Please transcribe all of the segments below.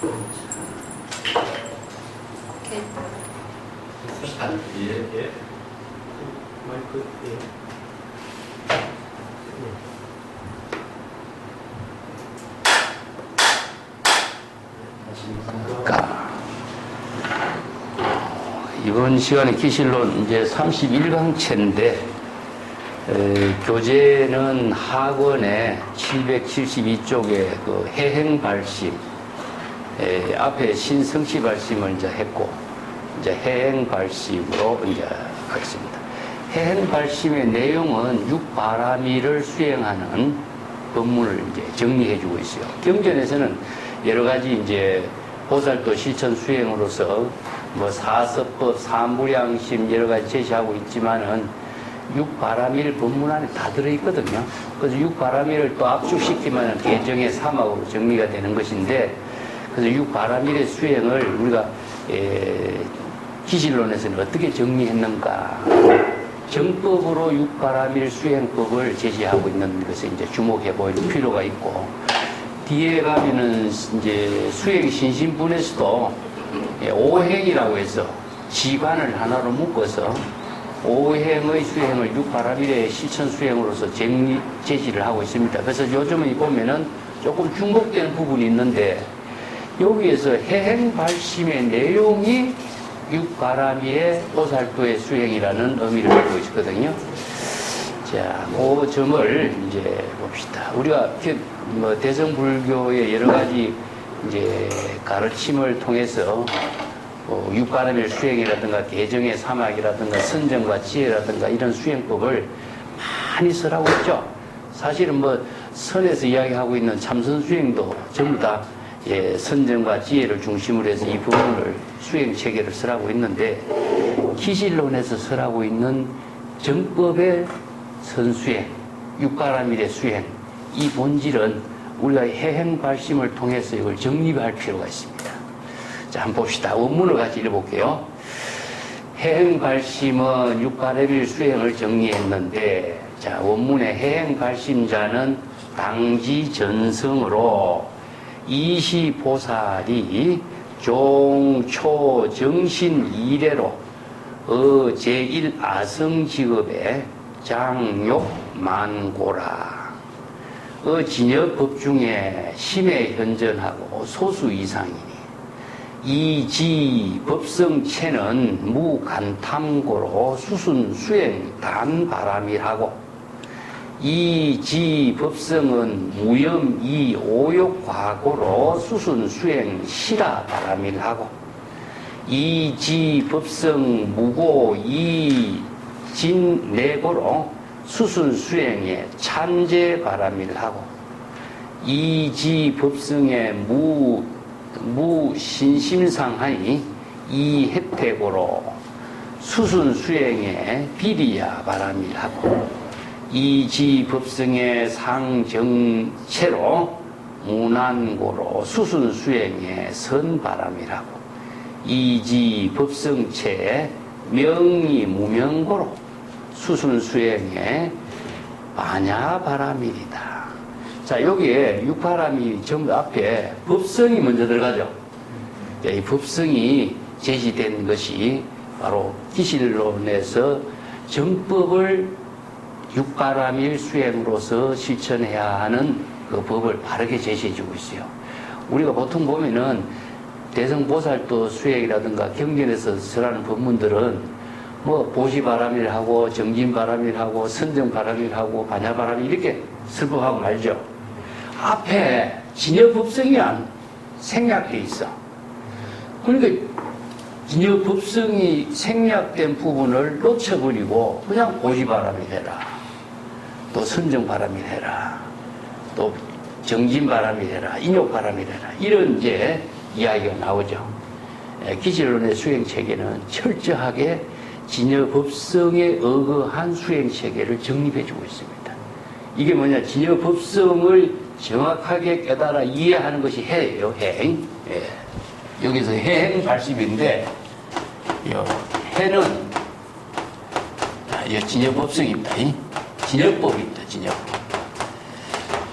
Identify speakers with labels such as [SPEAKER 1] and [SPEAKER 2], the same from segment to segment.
[SPEAKER 1] 오케이.
[SPEAKER 2] 예.
[SPEAKER 3] 마이크, 예.
[SPEAKER 2] 이번 시간에 기실론 이제 31강체인데 교재는 학원에 772쪽에 그 해행발심 앞에 신성시 발심을 이제 했고 이제 해행발심으로 이제 하겠습니다. 해행발심의 내용은 육바라미를 수행하는 법문을 이제 정리해주고 있어요. 경전에서는 여러 가지 이제 보살도 실천 수행으로서 뭐 사서법, 사무량심 여러 가지 제시하고 있지만은 육바라밀 법문 안에 다 들어있거든요. 그래서 육바라밀을 또 압축시키면 개정의 사막으로 정리가 되는 것인데, 그래서 육바라밀의 수행을 우리가 기실론에서는 어떻게 정리했는가? 정법으로 육바라밀 수행법을 제시하고 있는 것에 이제 주목해 볼 필요가 있고, 뒤에 가면은 이제 수행 신신분에서도 오행이라고 해서 지관을 하나로 묶어서 오행의 수행을 육바라밀의 실천 수행으로서 제시를 하고 있습니다. 그래서 요즘에 보면은 조금 중복되는 부분이 있는데, 여기에서 해행발심의 내용이 육바라밀의 보살도의 수행이라는 의미를 갖고 있거든요. 자, 그 점을 이제 봅시다. 우리가 뭐 대성불교의 여러 가지 이제 가르침을 통해서 육바라밀 수행이라든가 개정의 사막이라든가 선정과 지혜라든가 이런 수행법을 많이 쓰라고 있죠. 사실은 뭐 선에서 이야기하고 있는 참선 수행도 전부 다 선정과 지혜를 중심으로 해서 이 부분을 수행 체계를 쓰라고 있는데, 기실론에서 쓰라고 있는 정법의 선수행, 육바라밀의 수행, 이 본질은 우리가 해행발심을 통해서 이걸 정립할 필요가 있습니다. 자, 한번 봅시다. 원문을 같이 읽어볼게요. 해행발심은 육바라밀 수행을 정리했는데, 자, 원문의 해행발심자는 당지전성으로 이시보살이 종초정신 이래로 제1아성직업에 장욕만고라. 진여법 중에 심에 현전하고 소수 이상이니 이지 법성체는 무간탐고로 수순수행 단바람이라고, 이지 법성은 무염이 오욕과고로 수순수행 시라바람이라고, 이지 법성 무고 이진내고로 수순수행에 찬제바람을 하고, 이지 법성에 무신심상하니 이혜택으로 수순수행에 비리야바람을 하고, 이지 법성의 상정체로 무난고로 수순수행에 선바람이라고, 이지 법성체에 명이 무명고로 수순수행에 마냐바라밀이다. 자, 여기에 육바라밀 전부 앞에 법성이 먼저 들어가죠. 이 법성이 제시된 것이 바로 기실론에서 정법을 육바라밀 수행으로서 실천해야 하는 그 법을 바르게 제시해주고 있어요. 우리가 보통 보면은 대성보살도 수행이라든가 경전에서 설하는 법문들은 뭐 보시바라밀 하고 정진바라밀 하고 선정바라밀 하고 반야바라밀 이렇게 설법하고 말죠. 앞에 진여법성이 생략돼 있어. 그러니까 진여법성이 생략된 부분을 놓쳐버리고 그냥 보시바라밀 해라, 또 선정바라밀 해라, 또 정진바라밀 해라, 인욕바라밀 해라, 이런 이제 이야기가 나오죠. 기실론의 수행체계는 철저하게 진여법성에 의거한 수행체계를 정립해주고 있습니다. 이게 뭐냐, 진여법성을 정확하게 깨달아 이해하는 것이 해예요. 해행. 여기서 해행 발심인데, 해는 진여법성입니다. 진여법입니다. 진여법.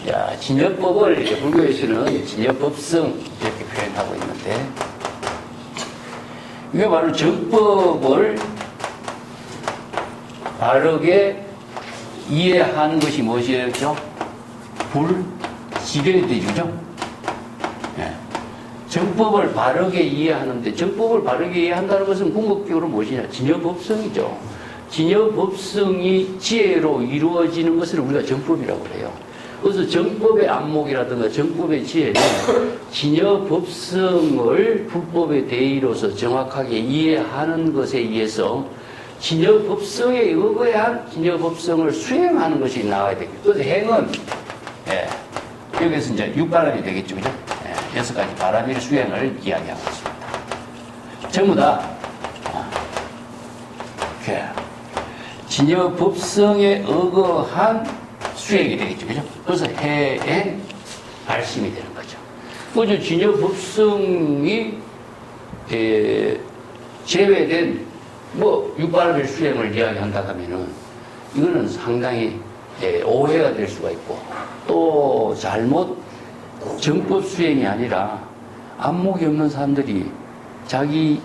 [SPEAKER 2] 자, 진여법을 이제 불교에서는 진여법성 이렇게 표현하고 있는데, 이게 바로 정법을 바르게 이해하는 것이 무엇이죠? 불지교되죠. 예. 정법을 바르게 이해하는데, 정법을 바르게 이해한다는 것은 궁극적으로 무엇이냐? 진여법성이죠. 진여법성이 지혜로 이루어지는 것을 우리가 정법이라고 해요. 그래서 정법의 안목이라든가 정법의 지혜는 진여법성을 불법의 대의로서 정확하게 이해하는 것에 의해서 진여법성에 의거한 진여법성을 수행하는 것이 나와야 되겠죠. 그래서 행은, 예, 여기서 이제 6바람이 되겠죠. 그죠? 예, 6가지 바람일 수행을 이야기하고 있습니다. 전부 다, 이렇게, 진여법성에 의거한 수행이 되겠죠. 그죠? 그래서 해행, 발심이 되는 거죠. 그죠? 진여법성이, 제외된, 육바람일 수행을 이야기한다 하면은, 이거는 상당히, 오해가 될 수가 있고, 또 잘못 정법 수행이 아니라 안목이 없는 사람들이 자기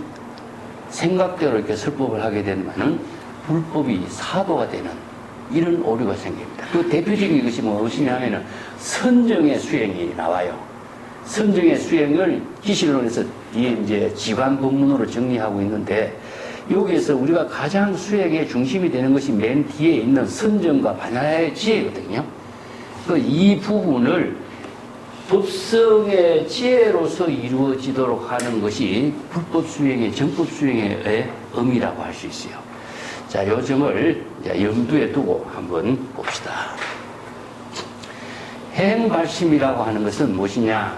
[SPEAKER 2] 생각대로 이렇게 설법을 하게 되면은 불법이 사도가 되는 이런 오류가 생깁니다. 그 대표적인 것이 무엇이냐면은 선정의 수행이 나와요. 선정의 수행을 기실론에서 이제 지관 법문으로 정리하고 있는데, 여기에서 우리가 가장 수행의 중심이 되는 것이 맨 뒤에 있는 선정과 반야의 지혜거든요. 이 부분을 법성의 지혜로서 이루어지도록 하는 것이 불법 수행의 정법 수행의 의미라고 할 수 있어요. 자, 이 점을 염두에 두고 한번 봅시다. 행발심이라고 하는 것은 무엇이냐?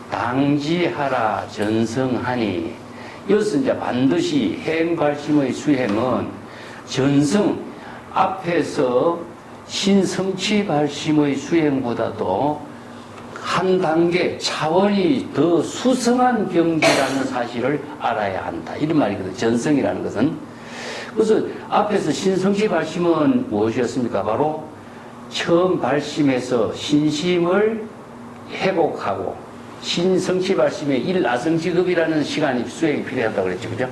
[SPEAKER 2] 당지하라 전성하니. 이것은 이제 반드시 행발심의 수행은 전성, 앞에서 신성취발심의 수행보다도 한 단계 차원이 더 수성한 경지라는 사실을 알아야 한다. 이런 말이거든요. 전성이라는 것은. 그래서 앞에서 신성취 발심은 무엇이었습니까? 바로 처음 발심해서 신심을 회복하고 신성취 발심에 일아성지급이라는 시간이 수행이 필요하다고 그랬죠. 그죠?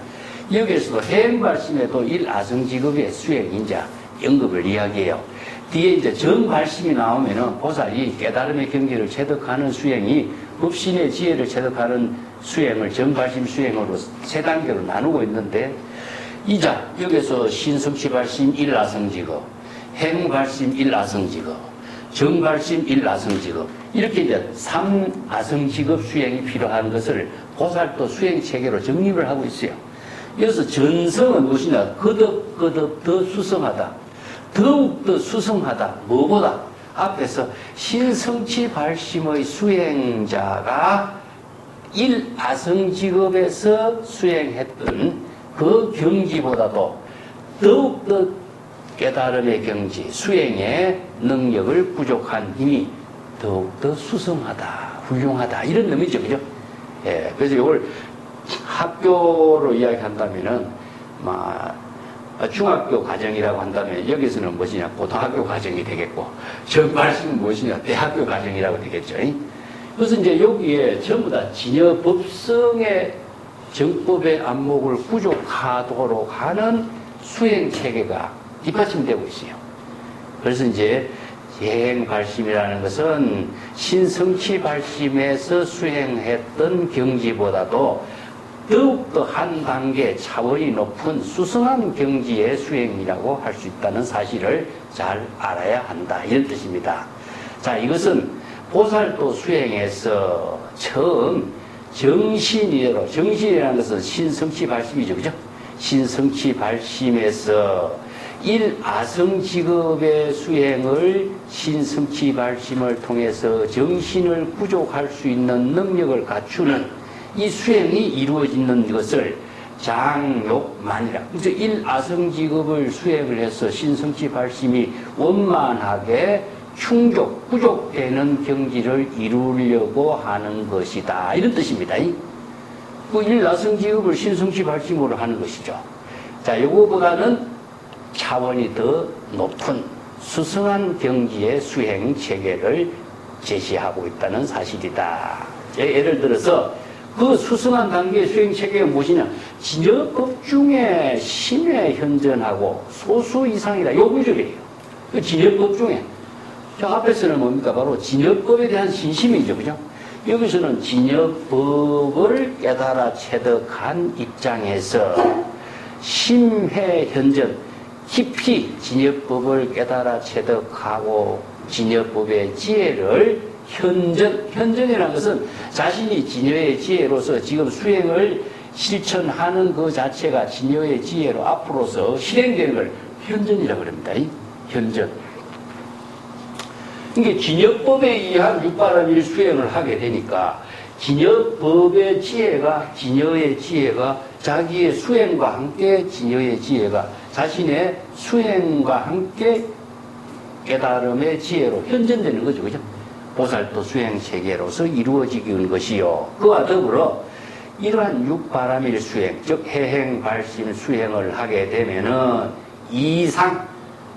[SPEAKER 2] 여기에서도 해행 발심에도 일아성지급의 수행인자 연급을 이야기해요. 뒤에 이제 정발심이 나오면은 보살이 깨달음의 경지를 체득하는 수행이 법신의 지혜를 체득하는 수행을 정발심 수행으로 세 단계로 나누고 있는데, 이자 여기서 신성취 발심 일아성지급, 행발심 일아성지급, 정발심 일아성지급, 이렇게 이제 3아성지급 수행이 필요한 것을 보살도 수행 체계로 정립을 하고 있어요. 여기서 전성은 무엇이냐? 거듭거듭 더 수성하다. 더욱더 수성하다. 뭐보다? 앞에서 신성취 발심의 수행자가 일아성직업에서 수행했던 그 경지보다도 더욱더 깨달음의 경지, 수행의 능력을 부족한 힘이 더욱더 수성하다, 훌륭하다, 이런 의미죠. 그죠? 예, 그래서 이걸 학교로 이야기한다면은, 중학교 과정이라고 한다면 여기서는 무엇이냐? 고등학교 과정이 되겠고, 정발심은 무엇이냐? 대학교 과정이라고 되겠죠. 그래서 이제 여기에 전부 다 진여법성의 정법의 안목을 부족하도록 하는 수행 체계가 뒷받침되고 있어요. 그래서 이제 예행발심이라는 것은 신성취 발심에서 수행했던 경지보다도 더욱더 한 단계 차원이 높은 수성한 경지의 수행이라고 할 수 있다는 사실을 잘 알아야 한다, 이런 뜻입니다. 자, 이것은 보살도 수행에서 처음 정신이라는 것은 신성취 발심이죠. 그죠? 신성취 발심에서 일아성직업의 수행을 신성취 발심을 통해서 정신을 구족할 수 있는 능력을 갖추는 이 수행이 이루어지는 것을 장욕만이라. 그래서 일아성직업을 수행을 해서 신성취 발심이 원만하게 충족, 부족되는 경지를 이루려고 하는 것이다, 이런 뜻입니다. 그 일아성직업을 신성취 발심으로 하는 것이죠. 자, 요거보다는 차원이 더 높은 수성한 경지의 수행 체계를 제시하고 있다는 사실이다. 예를 들어서 그 수승한 단계의 수행체계가 무엇이냐? 진여법 중에 심에 현전하고 소수 이상이다. 요 구절이에요. 그 진여법 중에. 저 앞에서는 뭡니까? 바로 진여법에 대한 신심이죠. 그죠? 여기서는 진여법을 깨달아 체득한 입장에서 심해 현전, 깊이 진여법을 깨달아 체득하고 진여법의 지혜를 현전이라는 것은 자신이 진여의 지혜로서 지금 수행을 실천하는 그 자체가 진여의 지혜로 앞으로서 실행되는 걸 현전이라고 그럽니다. 현전. 이게 진여법에 의한 육바라밀 수행을 하게 되니까 진여법의 지혜가, 진여의 지혜가 자기의 수행과 함께 진여의 지혜가 자신의 수행과 함께 깨달음의 지혜로 현전되는 거죠. 그죠? 보살도 수행 체계로서 이루어지는 것이요. 그와 더불어 이러한 육바라밀 수행, 즉 해행, 발심, 수행을 하게 되면은 이상,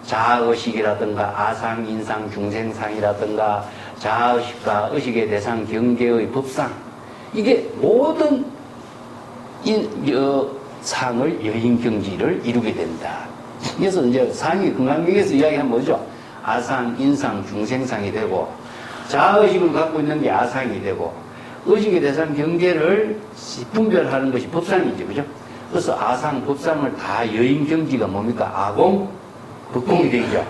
[SPEAKER 2] 자아의식이라든가 아상, 인상, 중생상이라든가 자아의식과 의식의 대상, 경계의 법상, 이게 모든 상을 여인경지를 이루게 된다. 그래서 이제 상이 금강경에서 이야기한 뭐죠? 아상, 인상, 중생상이 되고 자아의식을 갖고 있는 게 아상이 되고 의식의 대상 경계를 분별하는 것이 법상이죠. 그죠? 그래서 아상, 법상을 다 여인경지가 뭡니까? 아공, 법공이 되죠.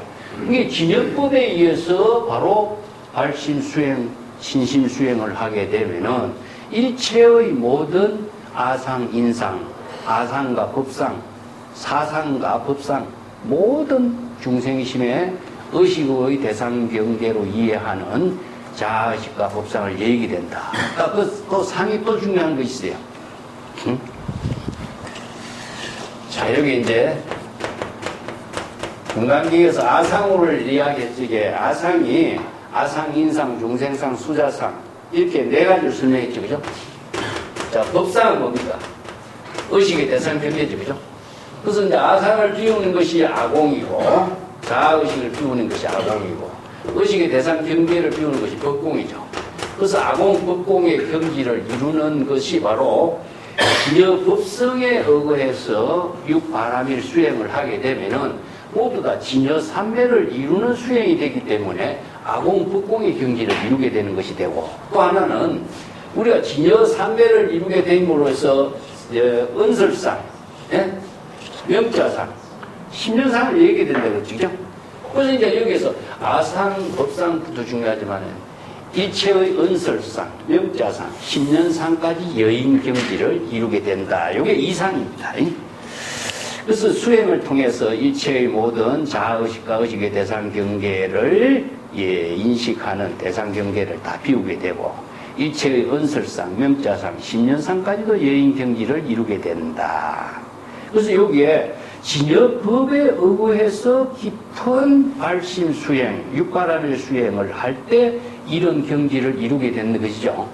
[SPEAKER 2] 이게 진여법에 의해서 바로 발심 수행, 신심 수행을 하게 되면은 일체의 모든 아상, 인상, 아상과 법상, 사상과 법상, 모든 중생심의 의식의 대상 경계로 이해하는 자아의식과 법상을 얘기 된다. 또 상이 또 중요한 거 있어요. 응? 자, 여기 이제 금강경에서 아상호를 이야기했죠. 이게 아상이 아상, 인상, 중생상, 수자상 이렇게 네 가지를 설명했죠. 그죠? 자, 법상은 뭡니까? 의식의 대상 경계죠. 그죠? 그래서 이제 아상을 비우는 것이 아공이고 자아의식을 비우는 것이 아공이고 의식의 대상 경계를 비우는 것이 법공이죠. 그래서 아공, 법공의 경지를 이루는 것이 바로 진여 법성에 의거해서 육바라밀 수행을 하게 되면은 모두 다 진여 삼매를 이루는 수행이 되기 때문에 아공, 법공의 경지를 이루게 되는 것이 되고 또 하나는 우리가 진여 삼매를 이루게 됨으로써 은설상, 예? 명자상, 심련상을 얘기해야 된다고 그랬죠. 그래서 이제 여기에서 아상, 법상도 중요하지만 일체의 은설상, 명자상, 심련상까지 여인경지를 이루게 된다. 이게 이상입니다. 그래서 수행을 통해서 일체의 모든 자아의식과 의식의 대상 경계를 인식하는 대상 경계를 다 비우게 되고 일체의 은설상, 명자상, 심련상까지도 여인경지를 이루게 된다. 그래서 여기에 진여법에 의거해서 깊은 발심 수행, 육바라밀 수행을 할 때 이런 경지를 이루게 되는 것이죠.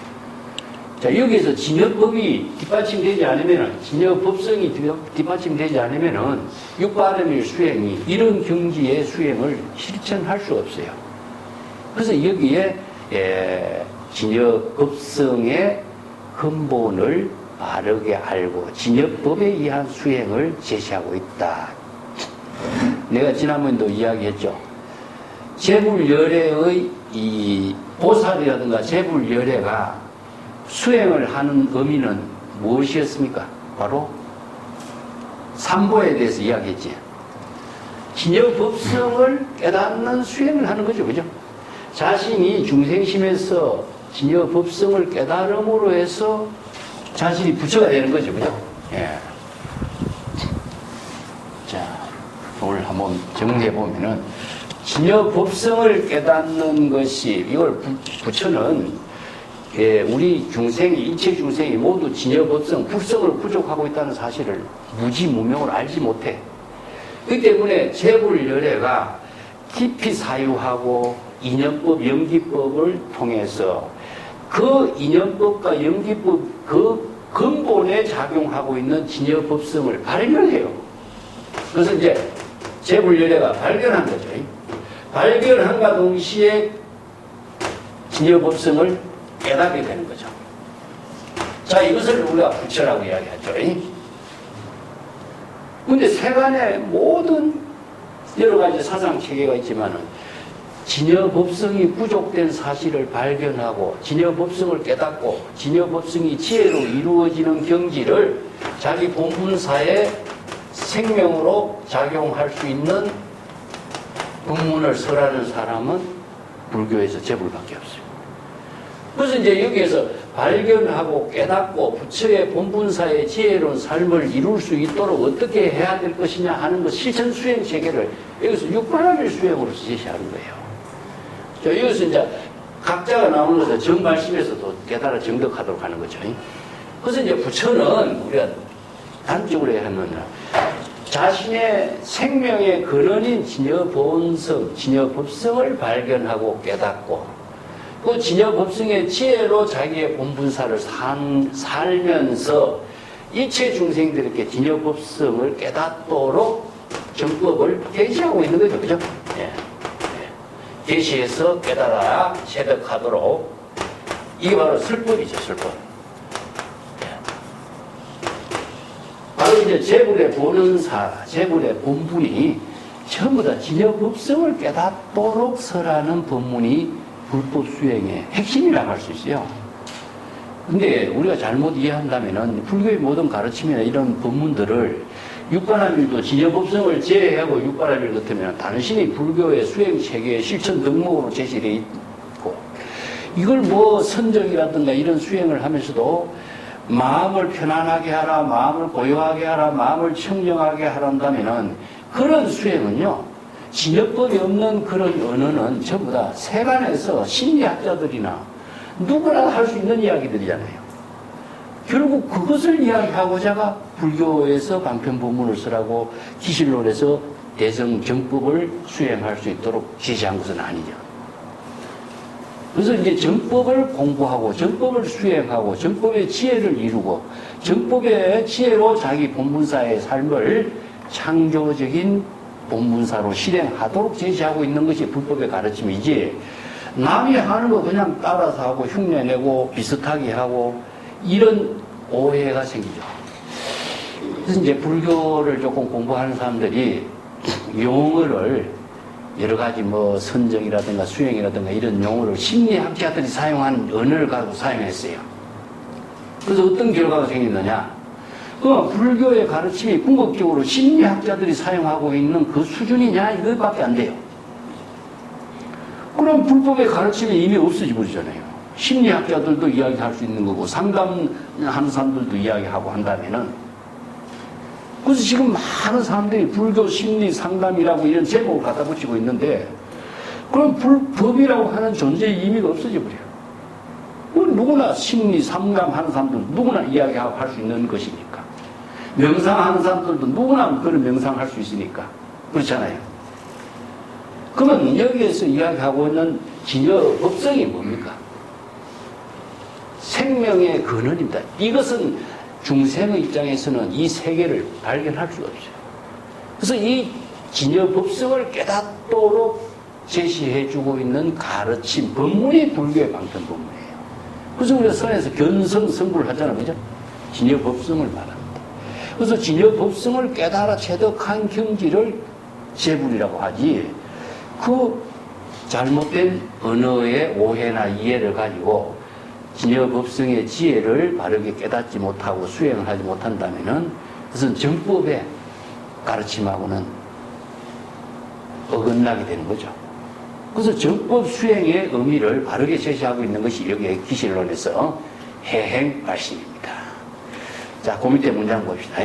[SPEAKER 2] 자, 여기에서 진여법이 뒷받침되지 않으면은, 진여법성이 뒷받침되지 않으면은, 육바라밀 수행이 이런 경지의 수행을 실천할 수 없어요. 그래서 여기에, 진여법성의 근본을 바르게 알고 진여법에 의한 수행을 제시하고 있다. 내가 지난번에도 이야기했죠. 제불열애의 이 보살이라든가 제불열애가 수행을 하는 의미는 무엇이었습니까? 바로 삼보에 대해서 이야기했지. 진여법성을 깨닫는 수행을 하는 거죠. 그죠? 자신이 중생심에서 진여법성을 깨달음으로 해서 자신이 부처가 되는 거죠. 그죠? 예. 자, 오늘 한번 정리해보면은, 진여법성을 깨닫는 것이, 이걸 부처는, 우리 중생이, 일체 중생이 모두 진여법성, 불성을 부족하고 있다는 사실을 무지무명으로 알지 못해. 그렇기 때문에 제불열애가 깊이 사유하고 인연법, 연기법을 통해서 그 인연법과 연기법 그 근본에 작용하고 있는 진여법성을 발견해요. 그래서 이제 제불열애가 발견한 거죠. 발견한과 동시에 진여법성을 깨닫게 되는 거죠. 자, 이것을 우리가 부처라고 이야기하죠. 근데 세간의 모든 여러 가지 사상 체계가 있지만은 진여법성이 부족된 사실을 발견하고 진여법성을 깨닫고 진여법성이 지혜로 이루어지는 경지를 자기 본분사의 생명으로 작용할 수 있는 법문을 설하는 사람은 불교에서 제불밖에 없어요. 그래서 이제 여기에서 발견하고 깨닫고 부처의 본분사의 지혜로운 삶을 이룰 수 있도록 어떻게 해야 될 것이냐 하는 것 실천 수행 체계를 여기서 육바라밀 수행으로 제시하는 거예요. 자, 여기서 이제 각자가 나오는 것은 정말심에서도 깨달아 정덕하도록 하는 거죠. 그래서 이제 부처는 우리가 단적으로 해야 하는 자신의 생명의 근원인 진여본성, 진여법성을 발견하고 깨닫고 그 진여법성의 지혜로 자기의 본분사를 살면서 이체 중생들에게 진여법성을 깨닫도록 정법을 계시하고 있는 거죠. 그죠? 예. 계시해서 깨달아야 체득하도록 이게 바로 설법이죠. 설법. 바로 이제 재불의 본원사, 재불의 본분이 전부 다 진여법성을 깨닫도록 설하는 법문이 불법 수행의 핵심이라고 할 수 있어요. 근데 우리가 잘못 이해한다면은 불교의 모든 가르침이나 이런 법문들을 육바라밀도 진여법성을 제외하고 육바라밀 같으면 단순히 불교의 수행 체계의 실천 덕목으로 제시되어 있고 이걸 뭐 선정이라든가 이런 수행을 하면서도 마음을 편안하게 하라, 마음을 고요하게 하라, 마음을 청정하게 하란다면은 그런 수행은요, 진여법이 없는 그런 언어는 전부 다 세간에서 심리학자들이나 누구나 할 수 있는 이야기들이잖아요. 결국 그것을 이야기하고자가 불교에서 방편법문을 쓰라고 기실론에서 대성정법을 수행할 수 있도록 제시한 것은 아니죠. 그래서 이제 정법을 공부하고 정법을 수행하고 정법의 지혜를 이루고 정법의 지혜로 자기 본분사의 삶을 창조적인 본분사로 실행하도록 제시하고 있는 것이 불법의 가르침이지 남이 하는 거 그냥 따라서 하고 흉내내고 비슷하게 하고 이런 오해가 생기죠. 그래서 이제 불교를 조금 공부하는 사람들이 용어를 여러 가지 뭐 선정이라든가 수행이라든가 이런 용어를 심리학자들이 사용한 언어를 가지고 사용했어요. 그래서 어떤 결과가 생겼느냐? 그 불교의 가르침이 궁극적으로 심리학자들이 사용하고 있는 그 수준이냐 이것밖에 안 돼요. 그럼 불법의 가르침이 이미 없어져 버리잖아요. 심리학자들도 이야기할 수 있는 거고 상담하는 사람들도 이야기하고 한다면은 그래서 지금 많은 사람들이 불교 심리 상담이라고 이런 제목을 갖다 붙이고 있는데 그럼 불법이라고 하는 존재의 의미가 없어져 버려요. 누구나 심리 상담하는 사람들 누구나 이야기하고 할 수 있는 것이니까 명상하는 사람들도 누구나 그런 명상할 수 있으니까 그렇잖아요. 그러면 여기에서 이야기하고 있는 진여법성이 뭡니까? 생명의 근원입니다. 이것은 중생의 입장에서는 이 세계를 발견할 수가 없어요. 그래서 이 진여법성을 깨닫도록 제시해주고 있는 가르침, 법문이 불교의 방편법문이에요. 그래서 우리가 선에서 견성성불을 하잖아요. 그죠? 진여법성을 말합니다. 그래서 진여법성을 깨달아 체득한 경지를 재불이라고 하지 그 잘못된 언어의 오해나 이해를 가지고 진여법성의 지혜를 바르게 깨닫지 못하고 수행을 하지 못한다면은 그것은 정법의 가르침하고는 어긋나게 되는 거죠. 그래서 정법 수행의 의미를 바르게 제시하고 있는 것이 여기에 기실론에서 해행 말씀입니다. 자, 그 밑에 문장 봅시다.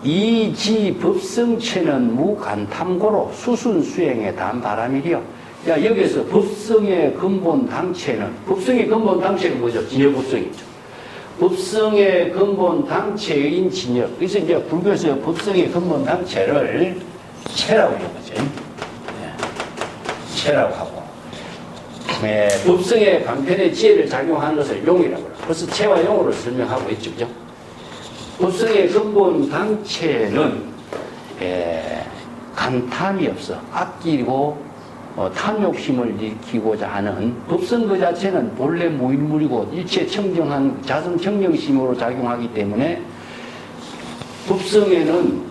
[SPEAKER 2] 이지 법성체는 무간탐고로 수순 수행에 단 바람이리요. 야, 여기에서 법성의 근본 당체는, 법성의 근본 당체는 뭐죠? 진여법성이죠. 법성의 근본 당체인 진여. 그래서 이제 불교에서 법성의 근본 당체를 체라고 하는 거죠. 체라고 하고. 법성의 방편의 지혜를 작용하는 것을 용이라고 해요. 그래서 체와 용으로 설명하고 있죠. 그죠? 법성의 근본 당체는 간탐이 없어. 아끼고 탐욕심을 일으키고자 하는 법성 그 자체는 본래 무일물이고 일체 청정한 자성 청정심으로 작용하기 때문에 법성에는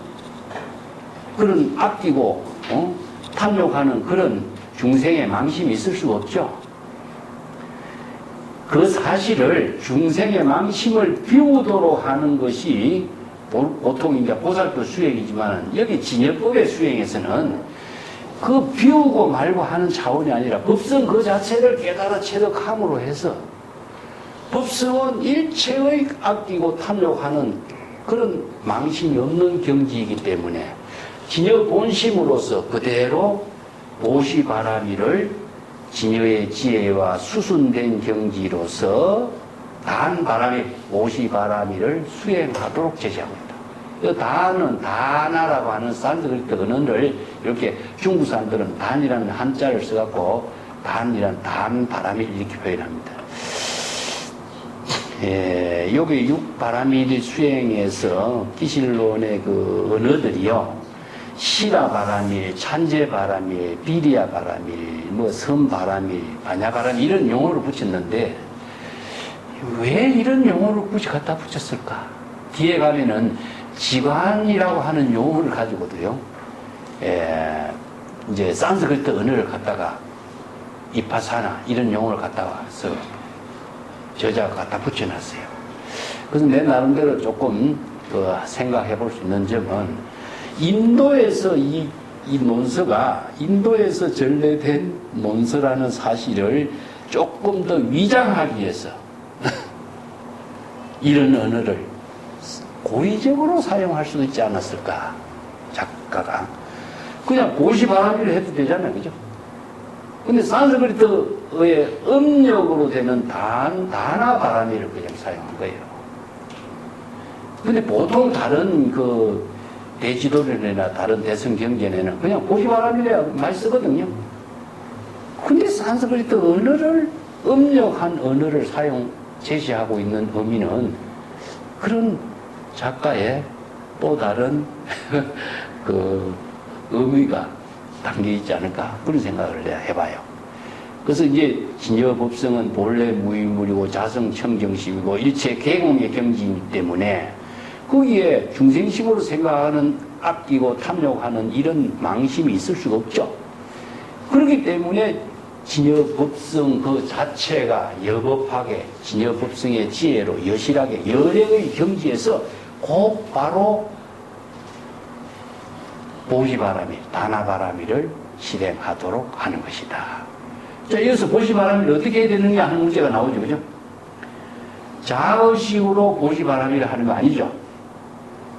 [SPEAKER 2] 그런 아끼고 탐욕하는 그런 중생의 망심이 있을 수가 없죠. 그 사실을 중생의 망심을 비우도록 하는 것이 보통 이제 보살도 수행이지만 여기 진여법의 수행에서는 그 비우고 말고 하는 차원이 아니라 법성 그 자체를 깨달아 체득함으로 해서 법성은 일체의 아끼고 탐욕하는 그런 망심이 없는 경지이기 때문에 진여 본심으로서 그대로 보시바라미를 진여의 지혜와 수순된 경지로서 단바라미 보시바라미를 수행하도록 제시하고 있다. 이 단은 다나라고 하는 산스크리트 언어를 이렇게 중국 사람들은 단이라는 한자를 써갖고 단이란 단바라미를 이렇게 표현합니다. 여기 육바라미 수행에서 기실론의 그 언어들이요, 시라바라밀, 찬제바라밀, 비리아바라밀, 뭐 섬바라밀, 반야바라밀 이런 용어를 붙였는데 왜 이런 용어를 굳이 갖다 붙였을까? 뒤에 가면은 지관이라고 하는 용어를 가지고도요, 이제 산스크리트 언어를 갖다가 이파사나 이런 용어를 갖다가 서 저자가 갖다 붙여놨어요. 그래서 내 나름대로 조금 생각해 볼 수 있는 점은 인도에서 이 논서가 인도에서 전래된 논서라는 사실을 조금 더 위장하기 위해서 이런 언어를 고의적으로 사용할 수도 있지 않았을까. 작가가 그냥 보시바라미를 해도 되잖아요, 그죠? 근데 산스크리트의 음력으로 되는 다나바라미를 그냥 사용한 거예요. 근데 보통 다른 그 대지도론이나 다른 대성경전에는 그냥 보시바라미를 많이 쓰거든요. 근데 산스크리트 언어를 음력한 언어를 제시하고 있는 의미는 그런 작가의 또 다른 그 의미가 담겨 있지 않을까, 그런 생각을 내가 해봐요. 그래서 이제 진여법성은 본래 무일물이고 자성청정심이고 일체 개공의 경지이기 때문에 거기에 중생심으로 생각하는 아끼고 탐욕하는 이런 망심이 있을 수가 없죠. 그렇기 때문에 진여법성 그 자체가 여법하게 진여법성의 지혜로 여실하게 열행의 경지에서 곧바로 보시바라미, 다나바라미를 실행하도록 하는 것이다. 자, 여기서 보시바라미를 어떻게 해야 되느냐 하는 문제가 나오죠, 그죠? 자의식으로 보시바라미를 하는 거 아니죠?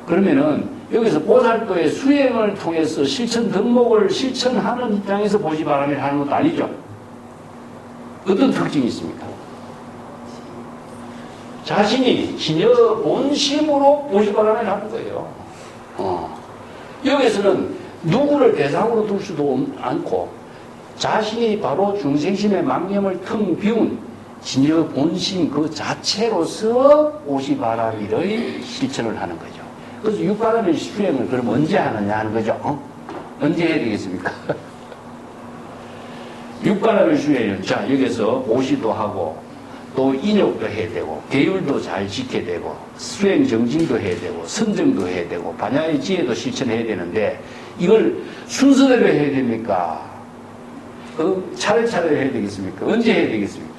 [SPEAKER 2] 그러면은 여기서 보살도의 수행을 통해서 실천 덕목을 실천하는 입장에서 보시바라미를 하는 것도 아니죠? 어떤 특징이 있습니까? 자신이 진여 본심으로 보시바라미를 하는 거예요. 여기서는 누구를 대상으로 둘 수도 않고 자신이 바로 중생심의 망념을 텅 비운 진여 본심 그 자체로서 보시바라미를 실천을 하는 거죠. 그래서 육바라미 수행을 그럼 언제 하느냐 하는 거죠. 언제 해야 되겠습니까? 육바라미 수행은 자, 여기서 보시도 하고 또 인욕도 해야 되고 계율도 잘 지켜야 되고 수행 정진도 해야 되고 선정도 해야 되고 반야의 지혜도 실천해야 되는데 이걸 순서대로 해야 됩니까? 차례차례 해야 되겠습니까? 언제 해야 되겠습니까?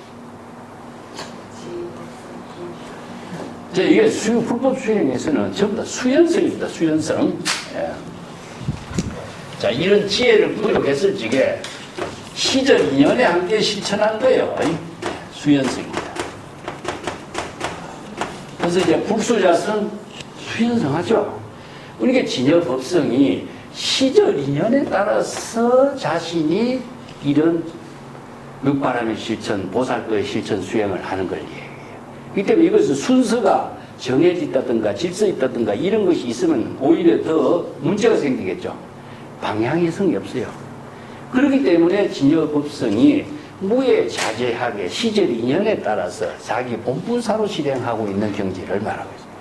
[SPEAKER 2] 이게 불법 수행에서는 전부 다 수연성입니다. 수연성. 예. 자, 이런 지혜를 부족했을 적에 시절 인연에 함께 실천한 거예요. 수연성입니다. 그래서 이제 불수자성 수연성하죠. 그러니까 진여법성이 시절 인연에 따라서 자신이 이런 육바람의 실천, 보살도의 실천 수행을 하는 걸 얘기해요. 그렇기 때문에 이것은 순서가 정해져 있다든가 질서 있다든가 이런 것이 있으면 오히려 더 문제가 생기겠죠. 방향성이 없어요. 그렇기 때문에 진여법성이 무예자제하게 시절 인연에 따라서 자기 본분사로 실행하고 있는 경지를 말하고 있습니다.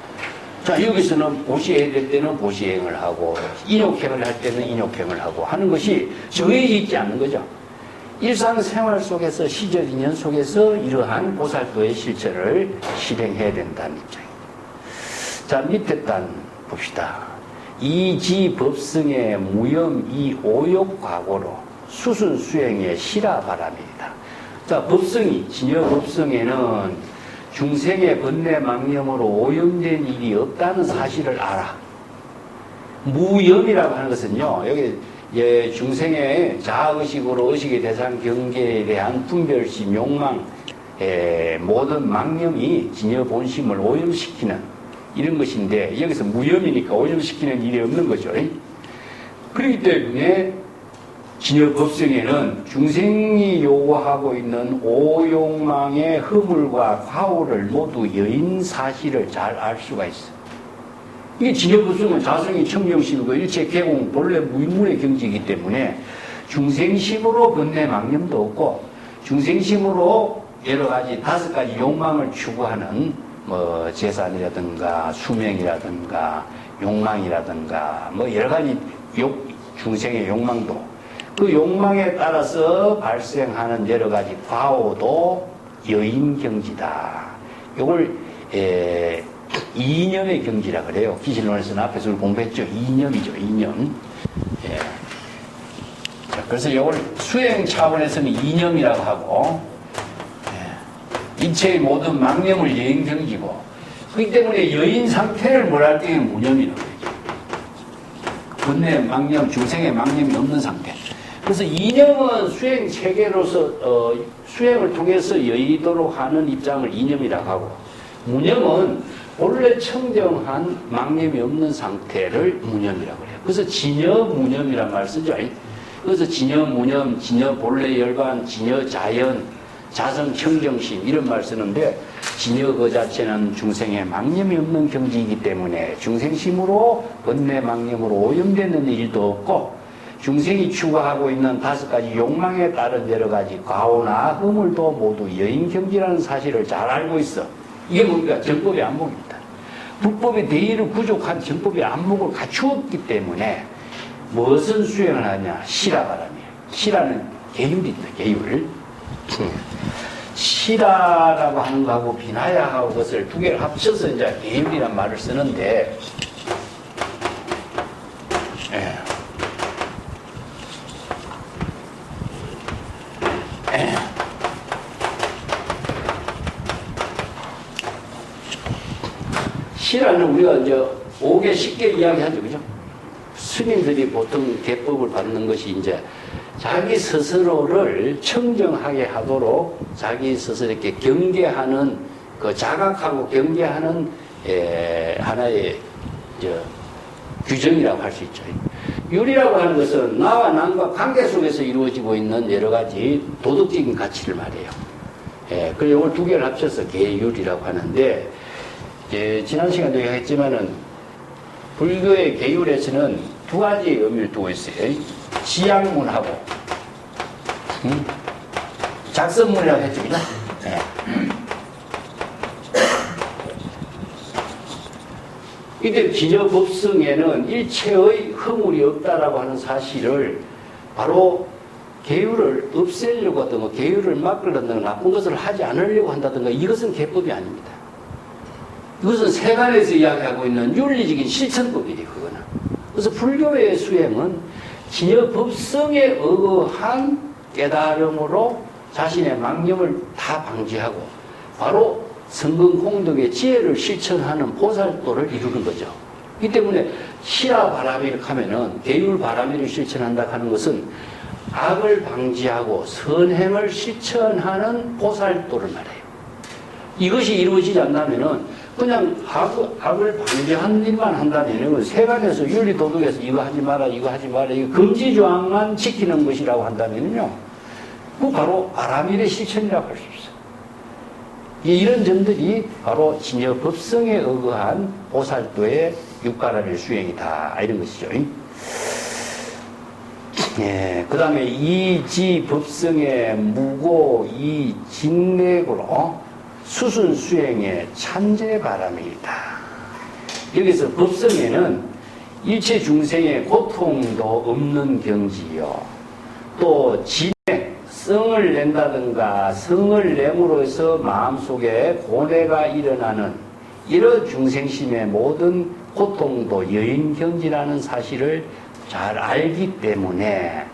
[SPEAKER 2] 자, 여기서는 보시해야 될 때는 보시행을 하고 인욕행을 할 때는 인욕행을 하고 하는 것이 정해져 있지 않는 거죠. 일상생활 속에서 시절인연 속에서 이러한 보살도의 실천을 실행해야 된다는 입장입니다. 자, 밑에 단 봅시다. 이지법승의 무염 이오욕과고로 수순수행의 실화바람입니다. 자, 법승이 진여법승에는 중생의 번뇌망념으로 오염된 일이 없다는 사실을 알아. 무염이라고 하는 것은요, 여기 중생의 자아의식으로 의식의 대상 경계에 대한 분별심, 욕망, 모든 망념이 진여 본심을 오염시키는 이런 것인데, 여기서 무염이니까 오염시키는 일이 없는 거죠. 그렇기 때문에 진여 법성에는 중생이 요구하고 있는 오욕망의 허물과 과오를 모두 여인 사실을 잘 알 수가 있어. 이게 진여법승은 자성이 청정심이고 일체 개공 본래 무인문의 경지이기 때문에 중생심으로 번뇌 망념도 없고 중생심으로 여러 가지 5가지 욕망을 추구하는 뭐 재산이라든가 수명이라든가 욕망이라든가 뭐 여러 가지 중생의 욕망도 그 욕망에 따라서 발생하는 여러 가지 과오도 여인경지다. 이걸 이념의 경지라 그래요. 기신론에서는 앞에서 공부했죠. 이념이죠. 이념. 예. 자, 그래서 이걸 수행 차원에서는 이념이라고 하고, 예. 일체의 모든 망념을 여인 경지고, 그렇기 때문에 여인 상태를 뭐랄 때 무념이라고 그러죠. 번뇌 망념, 중생의 망념이 없는 상태. 그래서 이념은 수행 체계로서 수행을 통해서 여의도록 하는 입장을 이념이라고 하고, 무념은 본래 청정한 망념이 없는 상태를 무념이라고 해요. 그래서 진여 무념이란 말을 쓰죠. 그래서 진여 무념, 진여 본래 열반, 진여 자연, 자성 청정심 이런 말 쓰는데 진여 그 자체는 중생의 망념이 없는 경지이기 때문에 중생심으로 번뇌 망념으로 오염되는 일도 없고 중생이 추구하고 있는 5가지 욕망에 따른 여러 가지 과오나 허물도 모두 여인경지라는 사실을 잘 알고 있어. 이게 뭡니까? 정법의 안목입니다. 불법의 대의를 부족한 정법의 안목을 갖추었기 때문에 무엇은 수행을 하냐? 실화바람이에요. 실화는 계율입니다. 계율. 실화라고 하는 거하고 비나야하고 그것을 두 개를 합쳐서 이제 계율이란 말을 쓰는데, 실화는 우리가 이제 5개 쉽게 이야기하죠. 그죠? 스님들이 보통 개법을 받는 것이 이제 자기 스스로를 청정하게 하도록 자기 스스로 이렇게 경계하는, 자각하고 경계하는, 하나의, 규정이라고 할 수 있죠. 율이라고 하는 것은 나와 남과 관계 속에서 이루어지고 있는 여러 가지 도덕적인 가치를 말해요. 그래서 이걸 두 개를 합쳐서 계율이라고 하는데, 지난 시간도 얘기했지만은, 불교의 계율에서는 2가지의 의미를 두고 있어요. 지향문하고, 작성문이라고 했죠. 그죠? 이때 진여법성에는 일체의 허물이 없다라고 하는 사실을 바로 계율을 없애려고 하든가, 계율을 막으려든가, 나쁜 것을 하지 않으려고 한다든가, 이것은 계법이 아닙니다. 이것은 세간에서 이야기하고 있는 윤리적인 실천법이에요, 그거는. 그래서 불교의 수행은 진여법성에 의거한 깨달음으로 자신의 망념을 다 방지하고 바로 성근공덕의 지혜를 실천하는 보살도를 이루는 거죠. 그렇기 때문에 실화바라미를 하면은 계율바라미를 실천한다 하는 것은 악을 방지하고 선행을 실천하는 보살도를 말해요. 이것이 이루어지지 않다면은 그냥 악을 방지하는 일만 한다면 세간에서 윤리도덕에서 이거 하지 마라, 이거 하지 마라, 이거 금지조항만 지키는 것이라고 한다면요, 그 바로 바라밀의 실천이라고 할 수 있어요. 이런 점들이 바로 진여법성에 의거한 보살도의 육가라밀 수행이다, 이런 것이죠. 그 다음에 이지법성의 무고 이진맥으로 수순수행의 찬제바람이다. 여기서 법성에는 일체 중생의 고통도 없는 경지요, 또 진행, 성을 낸다든가 성을 내므로해서 마음속에 고뇌가 일어나는 이런 중생심의 모든 고통도 여인경지라는 사실을 잘 알기 때문에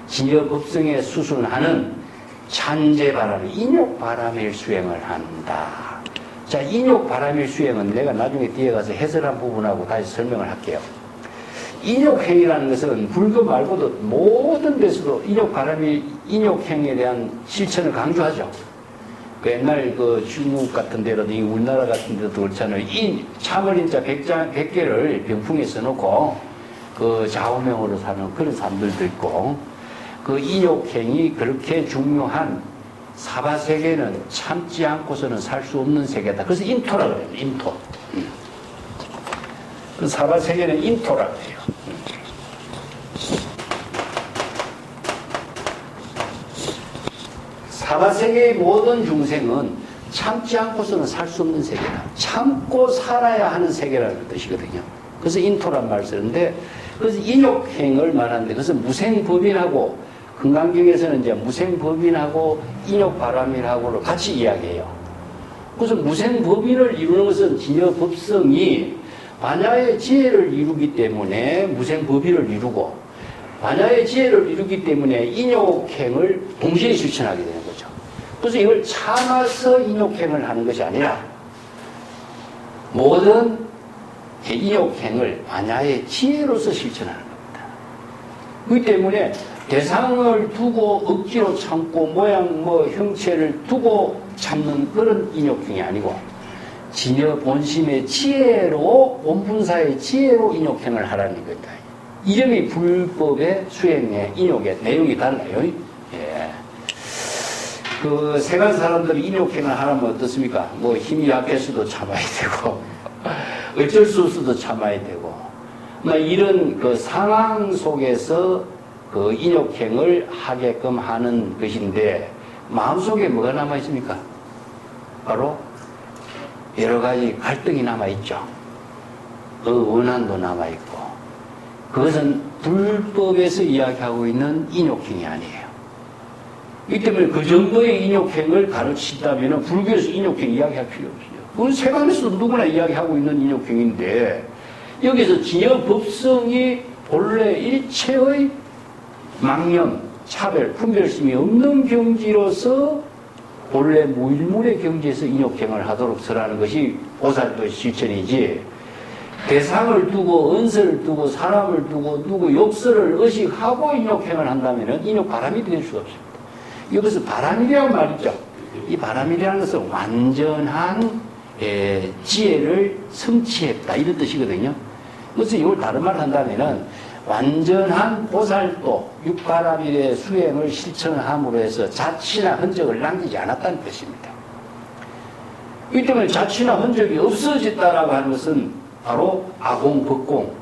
[SPEAKER 2] 진여법성에 수순하는 찬재바람, 인욕바람일 수행을 한다. 자, 인욕바람일 수행은 내가 나중에 뒤에 가서 해설한 부분하고 다시 설명을 할게요. 인욕행위라는 것은 불교 말고도 모든 데서도 인욕행위에 대한 실천을 강조하죠. 그 옛날 그 중국 같은 데라든지 우리나라 같은 데도 그렇잖아요. 참을인자 100개를 병풍에 써놓고 그 좌우명으로 사는 그런 사람들도 있고, 그 인욕행위 그렇게 중요한 사바세계는 참지 않고서는 살 수 없는 세계다. 그래서 인토라고 해요. 인토. 그 사바세계는 인토라고 해요. 사바세계의 모든 중생은 참지 않고서는 살 수 없는 세계다. 참고 살아야 하는 세계라는 뜻이거든요. 그래서 인토란 말을 쓰는데, 그래서 인욕행을 말하는데, 그것은 무생법인하고, 금강경에서는 이제 무생법인하고 인욕바람이라고를 같이 이야기해요. 그래서 무생법인을 이루는 것은 진여법성이 반야의 지혜를 이루기 때문에 무생법인을 이루고, 반야의 지혜를 이루기 때문에 인욕행을 동시에 실천하게 되는 거죠. 그래서 이걸 참아서 인욕행을 하는 것이 아니라 모든 인욕행을 반야의 지혜로서 실천하는 겁니다. 그렇기 때문에 대상을 두고 억지로 참고 모양 형체를 두고 참는 그런 인욕행이 아니고 진여 본심의 지혜로, 본분사의 지혜로 인욕행을 하라는 겁니다. 이름이 불법의 수행의 인욕의 내용이 달라요. 예. 그 세간 사람들이 인욕행을 하려면 어떻습니까? 뭐 힘이 약해서도 참아야 되고 어쩔 수 없어도 참아야 되고, 이런 그 상황 속에서 그 인욕행을 하게끔 하는 것인데, 마음속에 뭐가 남아 있습니까? 바로 여러 가지 갈등이 남아 있죠. 원한도 남아 있고, 그것은 불법에서 이야기하고 있는 인욕행이 아니에요. 이 때문에 그 정도의 인욕행을 가르친다면 불교에서 인욕행 이야기할 필요 없어요. 그건 세간에서도 누구나 이야기하고 있는 인욕행인데, 여기서 진여법성이 본래 일체의 망념, 차별, 분별심이 없는 경지로서 본래 무일물의 경지에서 인욕행을 하도록 설하는 것이 보살도의 실천이지, 대상을 두고 언설을 두고 사람을 두고 누구 욕설을 의식하고 인욕행을 한다면 인욕바람이 될 수가 없습니다. 여기서 바람이라는 말이죠. 이 바람이라는 것은 완전한 지혜를 성취했다 이런 뜻이거든요. 그래서 이걸 다른 말을 한다면 완전한 보살도 육바람일의 수행을 실천함으로 해서 자취나 흔적을 남기지 않았다는 뜻입니다. 이 때문에 자취나 흔적이 없어졌다라고 하는 것은 바로 아공, 법공,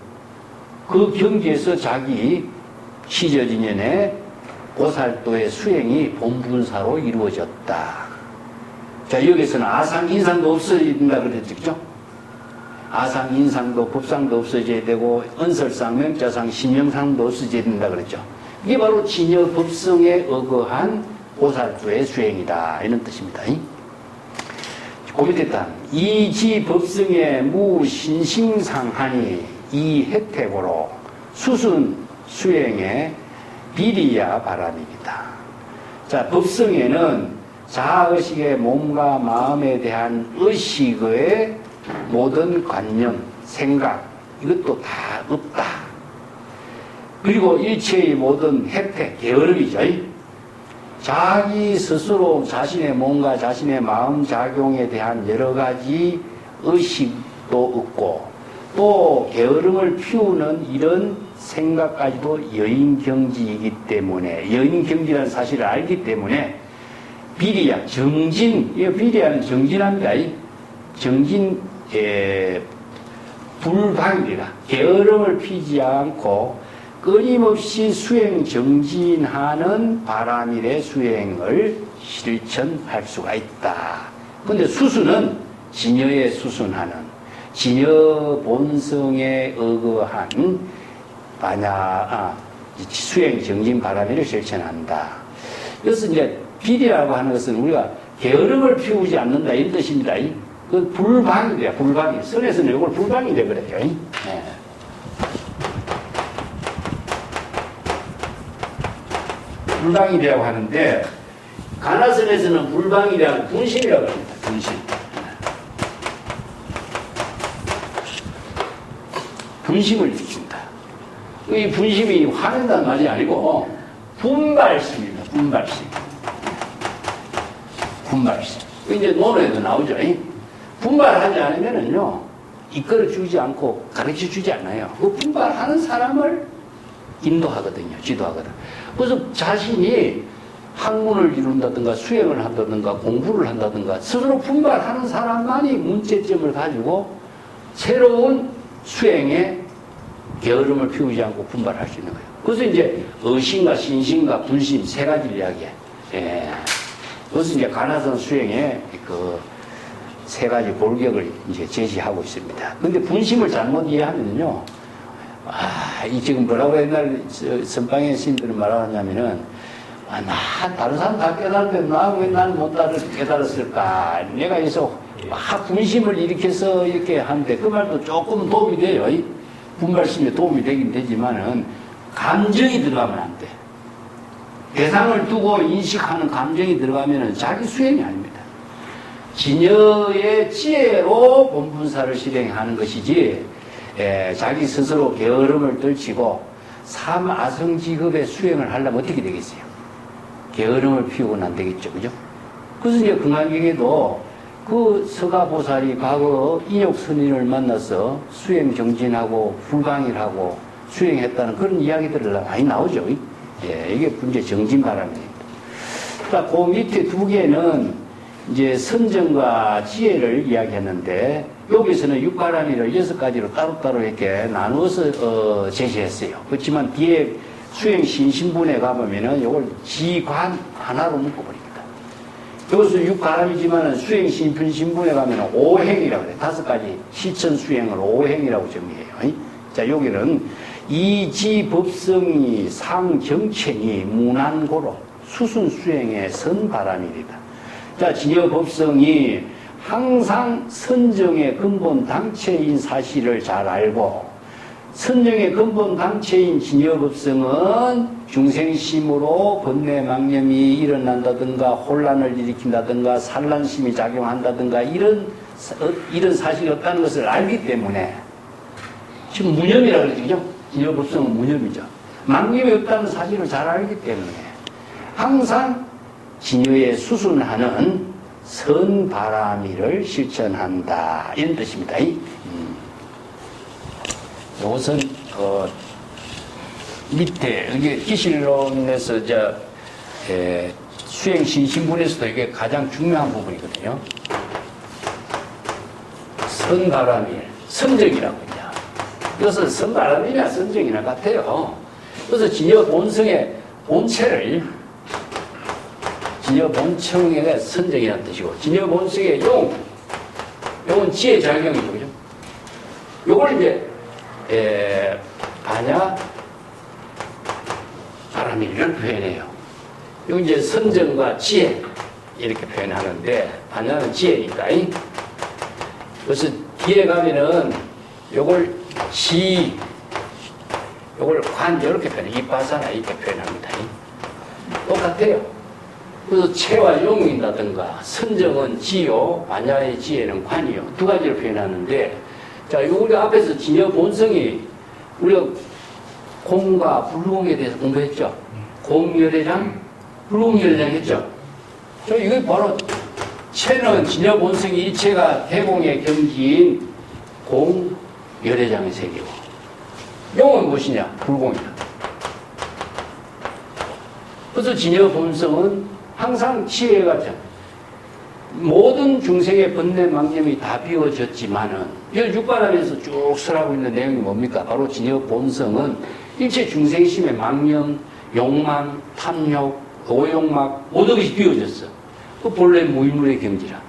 [SPEAKER 2] 그 경지에서 자기 시저진연의 보살도의 수행이 본분사로 이루어졌다. 자, 여기서는 아상, 인상도 없어진다 그랬죠? 아상, 인상도, 법상도 없어져야 되고, 언설상, 명자상, 신명상도 없어져야 된다 그랬죠? 이게 바로 진여 법성에 의거한 보살도의 수행이다. 이런 뜻입니다. 그 밑에 단, 이지 법성의 무신싱상하니 이 혜택으로 수순 수행의 비리야 바람입니다. 자, 법성에는 자아의식의 몸과 마음에 대한 의식의 모든 관념, 생각, 이것도 다 없다. 그리고 일체의 모든 혜택, 게으름이죠. 자기 스스로 자신의 몸과 자신의 마음 작용에 대한 여러 가지 의식도 없고, 또 게으름을 피우는 이런 생각까지도 여인경지이기 때문에, 여인경지라는 사실을 알기 때문에 비리야, 정진, 이 비리야는 정진합니다. 정진, 불방이라 게으름을 피지 않고 끊임없이 수행 정진하는 바람일의 수행을 실천할 수가 있다. 그런데 수순은 진여에 수순하는, 진여 본성에 의거한 수행 정진 바람일을 실천한다. 그래서 이제 비리라고 하는 것은 우리가 게으름을 피우지 않는다 이런 뜻입니다. 그 불방이 돼요. 불방이. 선에서는 이걸 불방이 돼 그래요. 네. 불방이라고 하는데 가나선에서는 불방이라고 분심이라고 합니다. 분심. 분심을 일으킨다. 이 분심이 화낸다는 말이 아니고 분발심입니다. 분발심. 분발심. 이제 논어에도 나오죠. 분발하지 않으면은요, 이끌어 주지 않고 가르쳐 주지 않아요. 그 분발하는 사람을 인도하거든요. 지도하거든. 그래서 자신이 학문을 이룬다든가 수행을 한다든가 공부를 한다든가 스스로 분발하는 사람만이 문제점을 가지고 새로운 수행에 게으름을 피우지 않고 분발할 수 있는 거예요. 그래서 이제 의심과 신심과 불심 세 가지를 이야기해. 예. 그래서 이제 가나선 수행에 그 세 가지 골격을 이제 제시하고 있습니다. 근데 분심을 잘못 이해하면요, 이 지금 뭐라고 옛날 선방의 스님들은 말하냐면은, 나 다른 사람 다 깨달았는데 나 왜 나는 못 깨달았을까? 내가 여기서 분심을 일으켜서 이렇게 하는데 그 말도 조금 도움이 돼요. 분발심에 도움이 되긴 되지만은 감정이 들어가면 안 돼. 대상을 두고 인식하는 감정이 들어가면은 자기 수행이 아닙니다. 진여의 지혜로 본분사를 실행하는 것이지, 자기 스스로 게으름을 떨치고 삼아성직업의 수행을 하려면 어떻게 되겠어요? 게으름을 피우고는 안 되겠죠. 그죠? 그래서 이제 금강경에도 그 서가보살이 과거 인욕선인을 만나서 수행 정진하고 불방일하고 수행했다는 그런 이야기들이 많이 나오죠. 예, 이게 이제 정진바람입니다. 그 밑에 두 개는 이제 선정과 지혜를 이야기했는데, 여기서는 육바람일을 6가지로 따로따로 이렇게 나누어서 제시했어요. 그렇지만 뒤에 수행 신신분에 가보면은 이걸 지관 하나로 묶어버립니다. 여기서 육바람이지만은 수행 신신분에 가면은 오행이라고 그래요. 5가지 실천 수행을 오행이라고 정의해요. 자, 여기는 이지법성이 상정체니 무난고로 수순 수행의 선바람일이다. 자, 진여법성이 항상 선정의 근본 당체인 사실을 잘 알고, 선정의 근본 당체인 진여법성은 중생심으로 번뇌망념이 일어난다든가 혼란을 일으킨다든가 산란심이 작용한다든가 이런 사실이 없다는 것을 알기 때문에, 지금 무념이라고 그러죠. 진여법성은 무념이죠. 망념이 없다는 사실을 잘 알기 때문에 항상 진여에 수순하는 선바람이를 실천한다. 이런 뜻입니다. 이것은 밑에 이게 기실론에서 수행 신신분에서도 이게 가장 중요한 부분이거든요. 선바람일, 선정이라고 있냐. 이것은 선바람이냐 선정이냐 같아요. 그래서 진여 본성의 본체를 진여 본청의 선정이라는 뜻이고, 진여 본성의 용은 지혜 작용이죠. 그죠? 요걸 이제, 반야 바람일을 표현해요. 요 이제 선정과 지혜, 이렇게 표현하는데, 반야는 지혜니까. 그래서 뒤에 가면은 요걸 요걸 관, 이렇게 표현해요. 이빠사나 이렇게 표현합니다. 똑같아요. 그래서 체와 용이라든가 선정은 지요, 반야의 지혜는 관이요. 두 가지를 표현하는데, 자, 우리가 앞에서 진여 본성이 우리가 공과 불공에 대해서 공부했죠. 공열애장, 불공열애장 했죠. 이게 바로 체는 진여 본성이 일체가 대공의 경지인 공열애장의 세계고, 용은 무엇이냐? 불공이다. 그래서 진여 본성은 항상 지혜가 모든 중생의 번뇌망념이 다 비워졌지만은, 이 육바람에서 쭉 설하고 있는 내용이 뭡니까? 바로 진여 본성은 일체 중생심의 망념, 욕망, 탐욕, 오욕막 모든 것이 비워졌어. 그 본래 무일물의 경지라.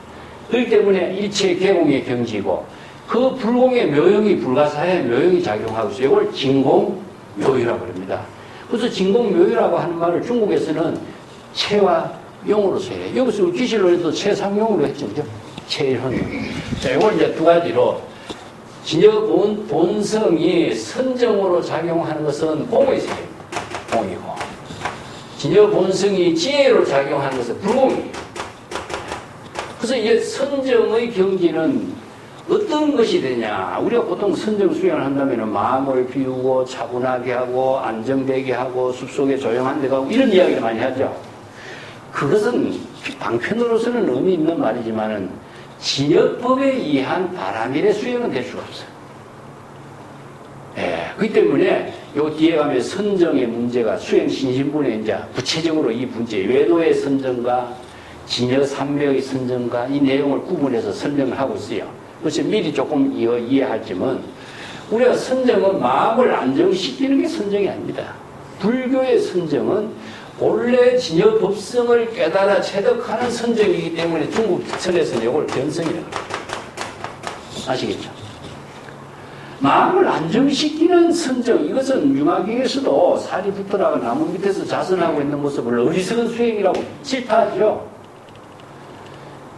[SPEAKER 2] 그렇기 때문에 일체 개공의 경지고, 그 불공의 묘용이 불가사의 묘용이 작용하고 있어요. 이걸 진공묘유라고 합니다. 그래서 진공묘유라고 하는 말을 중국에서는 체와 용으로서 해요. 여기서 기실론에도 체상용으로 했죠. 그죠? 체현. 자, 이걸 이제 두 가지로 진여 본성이 선정으로 작용하는 것은 공의 세계입니다. 공이고. 진여 본성이 지혜로 작용하는 것은 불공이에요. 그래서 이게 선정의 경지는 어떤 것이 되냐. 우리가 보통 선정 수행을 한다면 마음을 비우고 차분하게 하고 안정되게 하고 숲속에 조용한 데 가고 이런 이야기를 많이 하죠. 그것은 방편으로서는 의미 있는 말이지만은 진여법에 의한 바람일의 수행은 될 수가 없어요. 예, 그렇기 때문에 요 뒤에 가면 선정의 문제가 수행 신신분에 이제 구체적으로 이 문제, 외도의 선정과 진여 삼백의 선정과 이 내용을 구분해서 설명을 하고 있어요. 그래서 미리 조금 이해하지만 우리가 선정은 마음을 안정시키는 게 선정이 아닙니다. 불교의 선정은 본래 진여 법성을 깨달아 체득하는 선정이기 때문에 중국 철에서는 이걸 변성이라고 합니다. 아시겠죠? 마음을 안정시키는 선정, 이것은 융화경에서도 사리부터라가 나무 밑에서 자선하고 있는 모습을 어리석은 수행이라고 질타하죠.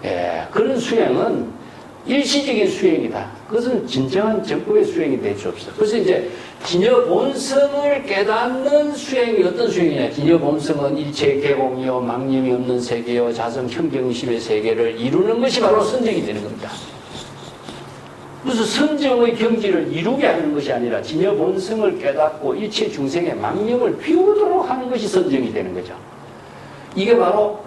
[SPEAKER 2] 예, 그런 수행은 일시적인 수행이다. 그것은 진정한 정법의 수행이 될 수 없어요. 그래서 이제 진여 본성을 깨닫는 수행이 어떤 수행이냐. 진여 본성은 일체 개공이요, 망념이 없는 세계요, 자성 평정심의 세계를 이루는 것이 바로 선정이 되는 겁니다. 그래서 선정의 경지를 이루게 하는 것이 아니라 진여 본성을 깨닫고 일체 중생의 망념을 비우도록 하는 것이 선정이 되는 거죠. 이게 바로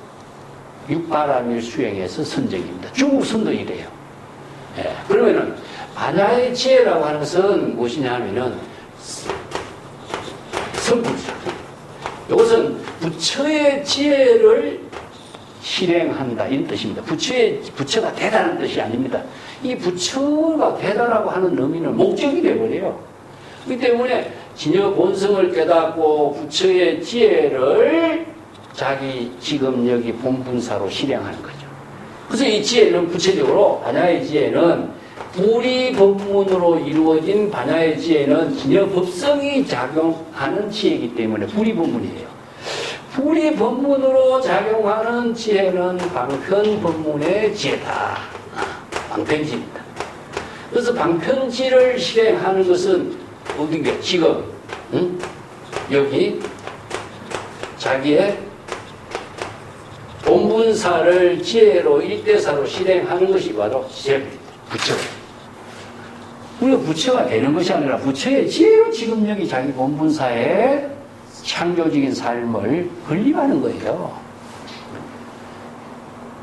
[SPEAKER 2] 육바라밀 수행에서 선정입니다. 중국 선도 이래요. 예, 그러면은 반야의 지혜라고 하는 것은 무엇이냐 하면은 선불수. 이것은 부처의 지혜를 실행한다 이런 뜻입니다. 부처가 대단한 뜻이 아닙니다. 이 부처가 대단하고 하는 의미는 목적이 되어버려요. 그렇기 때문에 진여 본성을 깨닫고 부처의 지혜를 자기 지금 여기 본분사로 실행하는 거죠. 그래서 이 지혜는 구체적으로 반야의 지혜는 불이법문으로 이루어진 반야의 지혜는 진여 법성이 작용하는 지혜이기 때문에 불이법문이에요. 불이법문으로 작용하는 지혜는 방편법문의 지혜다. 방편지입니다. 그래서 방편지를 실행하는 것은 어딘가 지금 여기 자기의 본분사를 지혜로 일대사로 실행하는 것이 바로 부처. 우리가 부처가 되는 것이 아니라 부처의 지혜로 지금 여기 자기 본분사의 창조적인 삶을 건립하는 거예요.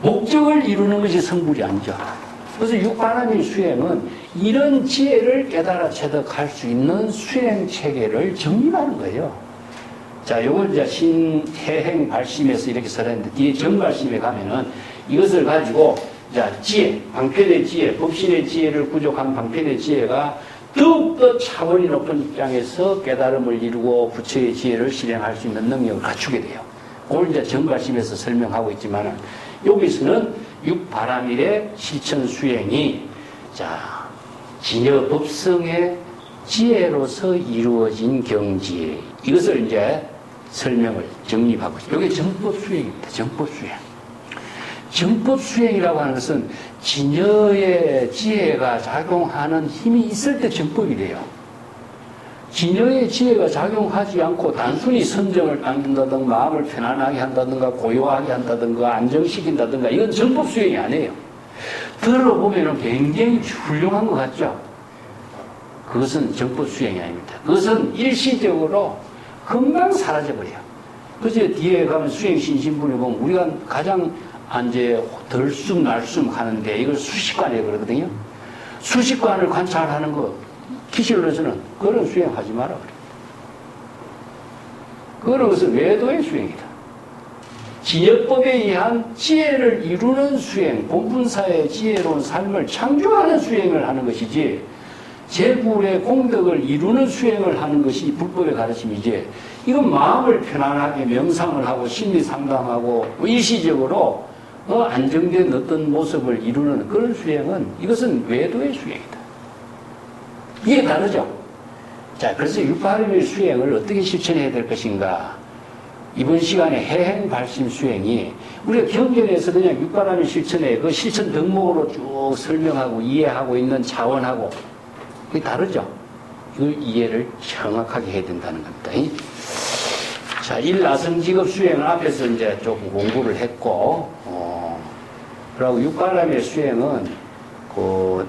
[SPEAKER 2] 목적을 이루는 것이 성불이 아니죠. 그래서 육바라밀 수행은 이런 지혜를 깨달아 체득할 수 있는 수행 체계를 정립하는 거예요. 자, 요걸 이제 신해행 발심에서 이렇게 설했는데 뒤에 정발심에 가면은 이것을 가지고 자, 지혜, 방편의 지혜, 법신의 지혜를 구족한 방편의 지혜가 더욱더 차원이 높은 입장에서 깨달음을 이루고 부처의 지혜를 실행할 수 있는 능력을 갖추게 돼요. 그걸 이제 정발심에서 설명하고 있지만은 여기서는 육바라밀의 실천 수행이 자, 진여 법성의 지혜로서 이루어진 경지 이것을 이제 설명을 정립하고 있어요. 이게 정법 수행입니다. 정법 수행. 정법 수행이라고 하는 것은 진여의 지혜가 작용하는 힘이 있을 때 정법이 돼요. 진여의 지혜가 작용하지 않고 단순히 선정을 당긴다든가 마음을 편안하게 한다든가 고요하게 한다든가 안정시킨다든가 이건 정법 수행이 아니에요. 들어보면 굉장히 훌륭한 것 같죠? 그것은 정법 수행이 아닙니다. 그것은 일시적으로 금방 사라져버려요. 그래서 뒤에 가면 수행 신신분에 보면 우리가 가장 이제 덜숨 날숨 하는데 이걸 수식관이라고 그러거든요. 수식관을 관찰하는 거 기실로서는 그런 수행하지 마라 그래요. 그런 것은 외도의 수행이다. 진여법에 의한 지혜를 이루는 수행, 본분사의 지혜로운 삶을 창조하는 수행을 하는 것이지 제불의 공덕을 이루는 수행을 하는 것이 불법의 가르침이지 이건 마음을 편안하게 명상을 하고 심리 상담하고 일시적으로 안정된 어떤 모습을 이루는 그런 수행은 이것은 외도의 수행이다. 이게 다르죠. 자, 그래서 육바라밀 수행을 어떻게 실천해야 될 것인가? 이번 시간에 해행 발심 수행이 우리가 경전에서 그냥 육바라밀 실천에 그 실천 덕목으로 쭉 설명하고 이해하고 있는 차원하고 그게 다르죠. 이걸 이해를 정확하게 해야 된다는 겁니다. 자, 일나성직업 수행을 앞에서 이제 조금 공부를 했고, 그리고 육바라밀 수행은 그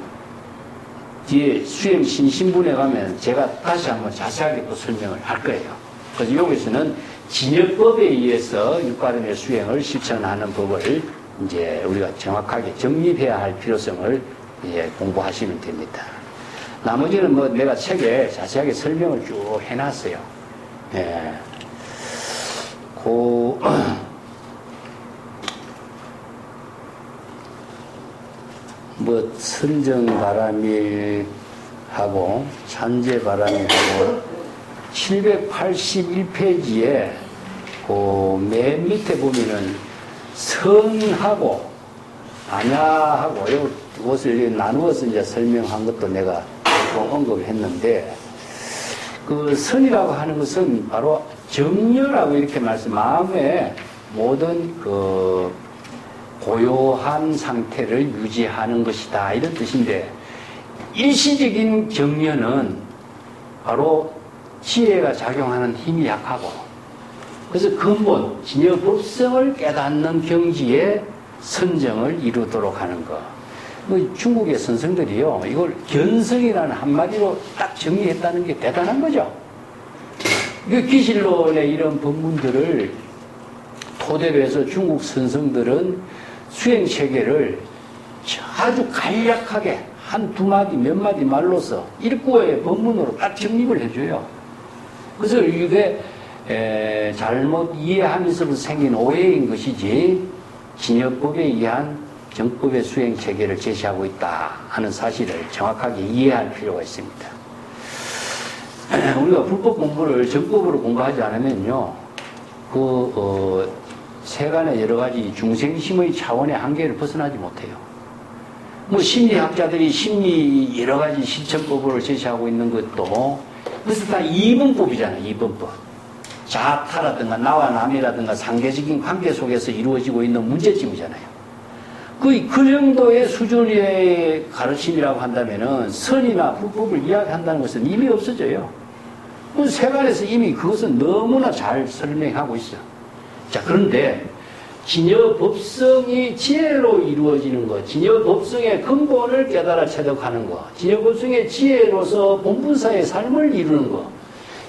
[SPEAKER 2] 뒤에 수행 신신분에 가면 제가 다시 한번 자세하게 또 설명을 할 거예요. 그래서 여기서는 진여법에 의해서 육바라밀 수행을 실천하는 법을 이제 우리가 정확하게 정립해야 할 필요성을 이제 공부하시면 됩니다. 나머지는 뭐 내가 책에 자세하게 설명을 쭉 해놨어요. 예. 뭐 선정바라밀하고 찬제바라밀하고 781페이지에 그 맨 밑에 보면은 선하고 반야하고 이것을 나누어서 이제 설명한 것도 내가 언급을 했는데, 그 선이라고 하는 것은 바로 정열하고 이렇게 마음의 모든 그 고요한 상태를 유지하는 것이다, 이런 뜻인데, 일시적인 정열은 바로 지혜가 작용하는 힘이 약하고, 그래서 근본 진여법성을 깨닫는 경지에 선정을 이루도록 하는 것. 중국의 선생들이요, 이걸 견성이라는 한마디로 딱 정리했다는 게 대단한 거죠. 기실론의 이런 법문들을 토대로 해서 중국 선생들은 수행 체계를 아주 간략하게 한 두 마디 몇 마디 말로서 일구의 법문으로 딱 정립을 해줘요. 그래서 이게 잘못 이해하면서부터 생긴 오해인 것이지, 진여법에 의한 정법의 수행 체계를 제시하고 있다 하는 사실을 정확하게 이해할 필요가 있습니다. 우리가 불법 공부를 정법으로 공부하지 않으면요, 세간의 여러 가지 중생심의 차원의 한계를 벗어나지 못해요. 뭐 심리학자들이 심리 여러 가지 실천법을 제시하고 있는 것도 그것도 다 이분법이잖아요. 이분법. 자타라든가 나와 남이라든가 상대적인 관계 속에서 이루어지고 있는 문제점이잖아요. 그 정도의 수준의 가르침이라고 한다면은 선이나 불법을 이야기한다는 것은 이미 없어져요. 세간에서 이미 그것은 너무나 잘 설명하고 있어요. 자, 그런데 진여법성이 지혜로 이루어지는 것, 진여법성의 근본을 깨달아 체득하는 것, 진여법성의 지혜로서 본분사의 삶을 이루는 것,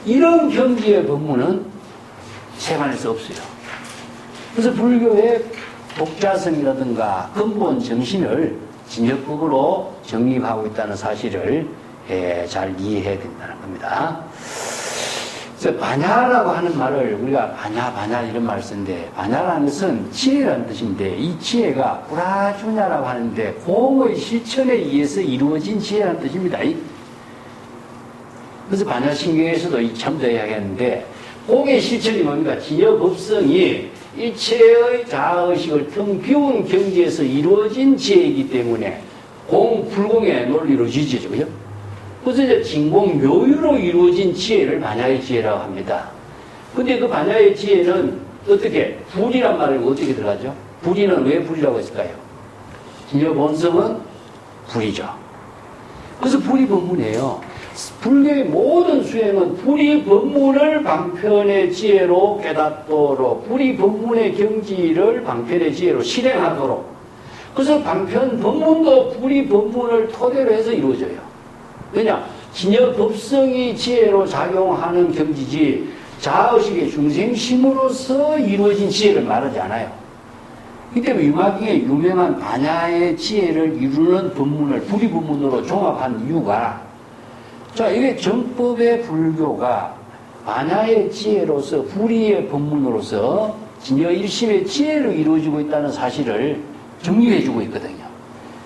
[SPEAKER 2] 이런 경지의 법문은 세간에서 없어요. 그래서 불교의 독자성이라든가 근본 정신을 진여법으로 정립하고 있다는 사실을 잘 이해해야 된다는 겁니다. 그래서 반야라고 하는 말을 우리가 반야 이런 말을 쓰는데, 반야라는 것은 지혜라는 뜻인데, 이 지혜가 브라주냐라고 하는데 공의 실천에 의해서 이루어진 지혜라는 뜻입니다. 그래서 반야신경에서도 처음부터 이야기했는데, 공의 실천이 뭡니까? 진여법성이 일체의 자아의식을 텅 비운 경지에서 이루어진 지혜이기 때문에 공불공의 논리로 이루어지죠. 그죠? 그래서 이제 진공묘유로 이루어진 지혜를 반야의 지혜라고 합니다. 근데 그 반야의 지혜는 어떻게? 불이란 말은 어떻게 들어가죠? 불이는 왜 불이라고 했을까요? 진여본성은 불이죠. 그래서 불이 법문이에요. 불교의 모든 수행은 불이 법문을 방편의 지혜로 깨닫도록, 불이 법문의 경지를 방편의 지혜로 실행하도록, 그래서 방편 법문도 불이 법문을 토대로 해서 이루어져요. 왜냐? 진여법성이 지혜로 작용하는 경지지 자아의식의 중생심으로서 이루어진 지혜를 말하지 않아요. 이 때문에 유마경의 유명한 반야의 지혜를 이루는 법문을 불이 법문으로 종합한 이유가, 자, 이게 정법의 불교가 반야의 지혜로서 불의의 법문으로서 진여 일심의 지혜로 이루어지고 있다는 사실을 정리해주고 있거든요.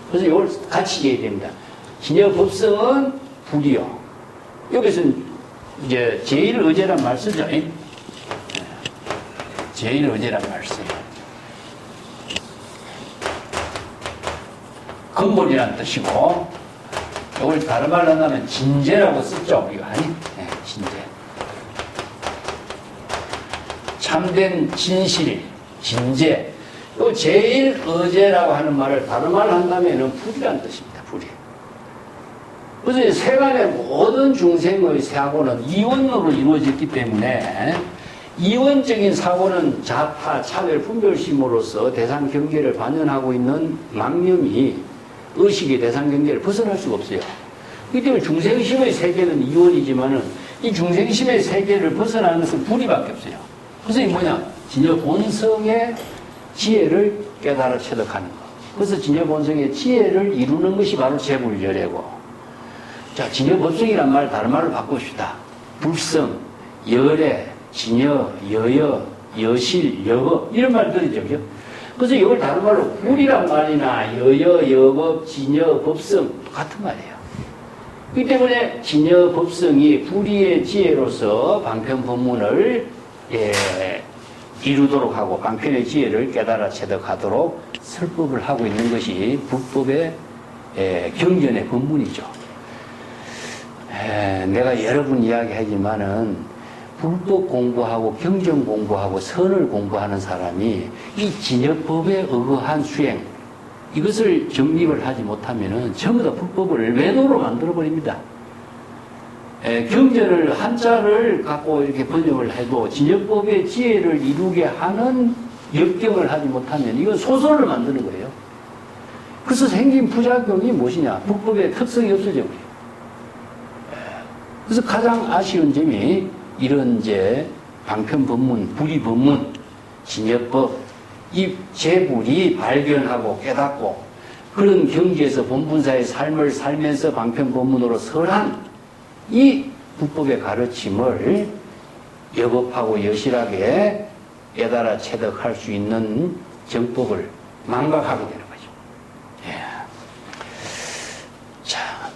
[SPEAKER 2] 그래서 이걸 같이 이해해야 됩니다. 진여 법성은 불이요. 여기서는 이제 제1의제란 말 쓰죠. 제1의제란 말 써요. 근본이라는 뜻이고, 이걸 다른 말로 한다면 진제라고 쓰죠. 이거 아니? 네, 진제. 참된 진실, 진재. 또 제일 어제라고 하는 말을 다른 말을 한다면 불이라는 뜻입니다. 불이. 그래서 세간의 모든 중생의 사고는 이원으로 이루어졌기 때문에 이원적인 사고는 자파, 차별, 분별심으로써 대상 경계를 반영하고 있는 망념이 의식의 대상 경계를 벗어날 수가 없어요. 그렇기 때문에 중생심의 세계는 이원이지만은 이 중생심의 세계를 벗어나는 것은 불이밖에 없어요. 그래서 이 뭐냐? 진여 본성의 지혜를 깨달아 체득하는 것. 그래서 진여 본성의 지혜를 이루는 것이 바로 재불열애고. 자, 진여 법성이란 말 다른 말로 바꿉시다. 불성, 열애, 진여, 여여, 여실, 여법 이런 말 들리죠, 그죠? 그래서 이걸 다른 말로 불이란 말이나 여여, 여법, 진여, 법성 같은 말이에요. 그렇기 때문에 진여, 법성이 불의의 지혜로서 방편 법문을 이루도록 하고 방편의 지혜를 깨달아 체득하도록 설법을 하고 있는 것이 불법의 경전의 법문이죠. 내가 여러 번 이야기하지만은 불법 공부하고 경전 공부하고 선을 공부하는 사람이 이 진여법에 의거한 수행 이것을 정립을 하지 못하면은 전부 다 불법을 외도로 만들어 버립니다. 경전을 한자를 갖고 이렇게 번역을 해도 진여법의 지혜를 이루게 하는 역경을 하지 못하면 이건 소설을 만드는 거예요. 그래서 생긴 부작용이 무엇이냐? 불법의 특성이 없어져 버려요. 그래서 가장 아쉬운 점이 이런 이제 방편 법문, 불의 법문, 진여법, 이 재불이 발견하고 깨닫고 그런 경지에서 본분사의 삶을 살면서 방편 법문으로 설한 이 불법의 가르침을 여법하고 여실하게 깨달아 체득할 수 있는 정법을 망각하게 되는 거죠. 예. 자,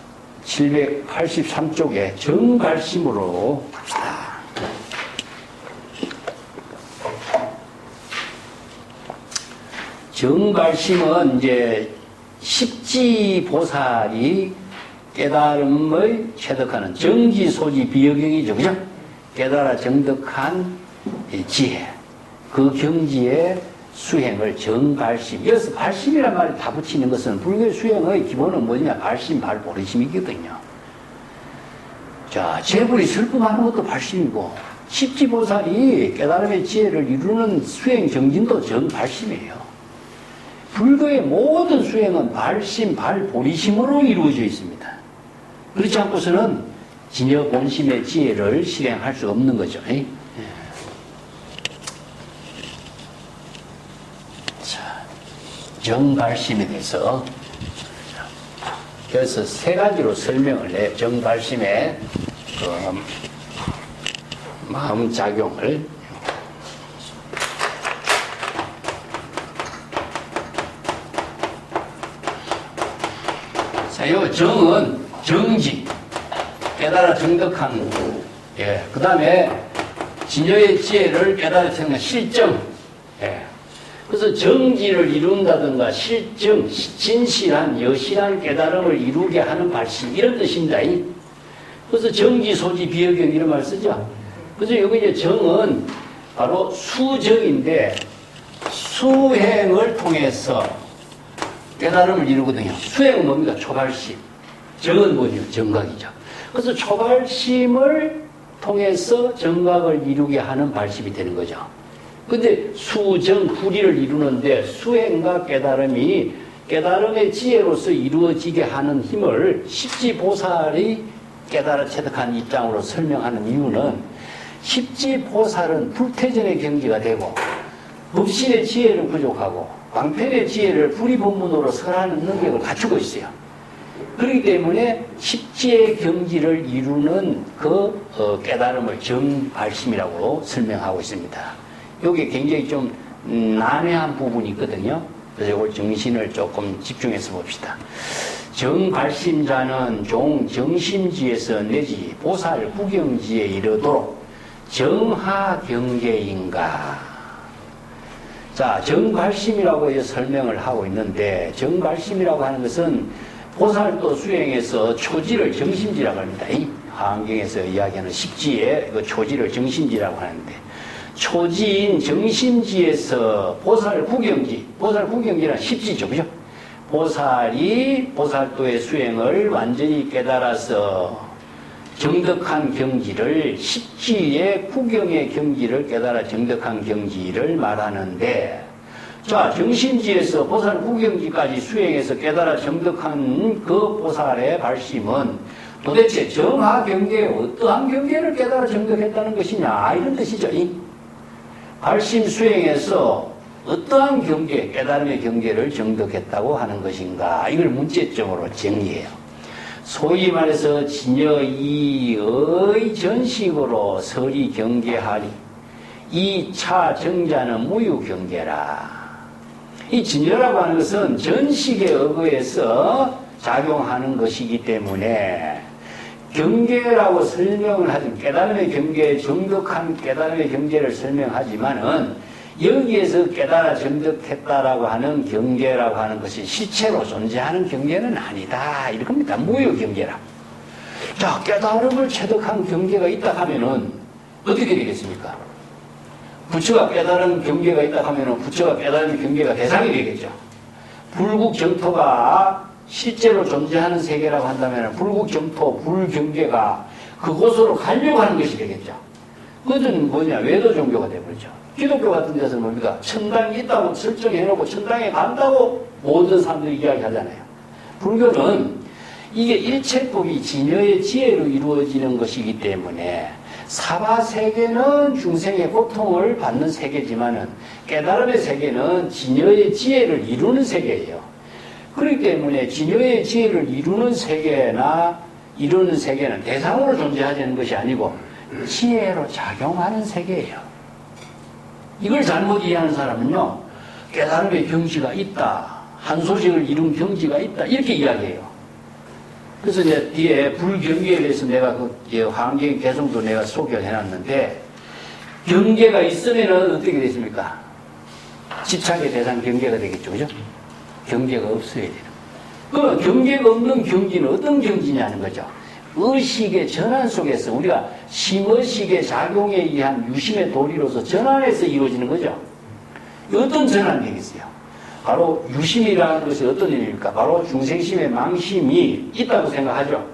[SPEAKER 2] 783쪽에 정발심으로 갑시다. 정발심은 이제 십지보살이 깨달음을 체득하는 정지소지 비여경이죠. 그죠? 깨달아 정득한 지혜. 그 경지의 수행을 정발심. 여기서 발심이란 말이 다 붙이는 것은 불교 수행의 기본은 뭐냐? 발심, 발보리심이거든요. 자, 재불이 설법하는 것도 발심이고, 십지보살이 깨달음의 지혜를 이루는 수행 정진도 정발심이에요. 불교의 모든 수행은 발심, 발보리심으로 이루어져 있습니다. 그렇지 않고서는 진여 본심의 지혜를 실행할 수 없는 거죠. 자, 정발심에 대해서 그래서 세 가지로 설명을 해. 정발심의 그 마음작용을. 자, 이 정은 정지, 깨달아 정득한, 예. 그 다음에 진여의 지혜를 깨달아 정득한 실정, 예. 그래서 정지를 이룬다든가 실정, 진실한, 여실한 깨달음을 이루게 하는 발심, 이런 뜻입니다. 그래서 정지, 소지, 비여경 이런 말 쓰죠. 그래서 여기 이제 정은 바로 수정인데 수행을 통해서 깨달음을 이루거든요. 수행은 뭡니까? 초발심. 정은 뭐죠? 정각이죠. 그래서 초발심을 통해서 정각을 이루게 하는 발심이 되는 거죠. 근데 수정, 불의를 이루는데 수행과 깨달음이 깨달음의 지혜로서 이루어지게 하는 힘을 십지보살이 깨달아 체득한 입장으로 설명하는 이유는 십지보살은 불태전의 경지가 되고 법신의 지혜를 부족하고 방편의 지혜를 불의법문으로 설하는 능력을 갖추고 있어요. 그렇기 때문에 십지의 경지를 이루는 그 깨달음을 정발심이라고 설명하고 있습니다. 여기 굉장히 좀 난해한 부분이 있거든요. 그래서 이걸 정신을 조금 집중해서 봅시다. 정발심자는 종 정심지에서 내지 보살 구경지에 이르도록 정하경계인가. 자, 정발심이라고 해서 설명을 하고 있는데 정발심이라고 하는 것은 보살도 수행에서 초지를 정심지라고 합니다. 이 화엄경에서 이야기하는 십지의 그 초지를 정심지라고 하는데 초지인 정심지에서 보살 구경지란 십지죠, 그죠? 보살이 보살도의 수행을 완전히 깨달아서 정덕한 경지를 십지의 구경의 경지를 깨달아 정덕한 경지를 말하는데, 자, 정심지에서 보살 구경지까지 수행해서 깨달아 정덕한 그 보살의 발심은 도대체 정하 경계에 어떠한 경계를 깨달아 정덕했다는 것이냐, 이런 뜻이죠. 발심 수행에서 어떠한 경계, 깨달음의 경계를 정덕했다고 하는 것인가, 이걸 문제점으로 정리해요. 소위 말해서 진여이의 전식으로 설이 경계하리. 이 차 정자는 무유경계라. 이 진여라고 하는 것은 전식에 의거해서 작용하는 것이기 때문에 경계라고 설명을 하든 깨달음의 경계, 정덕한 깨달음의 경계를 설명하지만은 여기에서 깨달아 정덕했다라고 하는 경계라고 하는 것이 실체로 존재하는 경계는 아니다. 이겁니다. 무효 경계라. 자, 깨달음을 체득한 경계가 있다 하면은 어떻게 되겠습니까? 부처가 깨달은 경계가 있다 하면은 부처가 깨달은 경계가 대상이 되겠죠. 불국 정토가 실제로 존재하는 세계라고 한다면 불국 정토, 불경계가 그곳으로 가려고 하는 것이 되겠죠. 그것은 뭐냐? 외도 종교가 되버리죠. 기독교 같은 데서는 뭡니까? 천당이 있다고 설정해놓고 천당에 간다고 모든 사람들이 이야기하잖아요. 불교는 이게 일체법이 진여의 지혜로 이루어지는 것이기 때문에 사바세계는 중생의 고통을 받는 세계지만은 깨달음의 세계는 진여의 지혜를 이루는 세계예요. 그렇기 때문에 진여의 지혜를 이루는 세계는 대상으로 존재하는 것이 아니고 지혜로 작용하는 세계예요. 이걸 잘못 이해하는 사람은요, 깨달음의 경지가 있다, 한 소식을 이룬 경지가 있다, 이렇게 이야기해요. 그래서 이제 뒤에 불경계에 대해서 내가 환경 개성도 내가 소개를 해놨는데, 경계가 있으면은 어떻게 되십니까? 집착의 대상 경계가 되겠죠, 그죠? 경계가 없어야 돼요. 그 경계가 없는 경지는 어떤 경지냐는 거죠. 의식의 전환 속에서 우리가 심의식의 작용에 의한 유심의 도리로서 전환해서 이루어지는 거죠. 어떤 전환이 되겠어요? 바로 유심이라는 것이 어떤 일입니까? 바로 중생심의 망심이 있다고 생각하죠.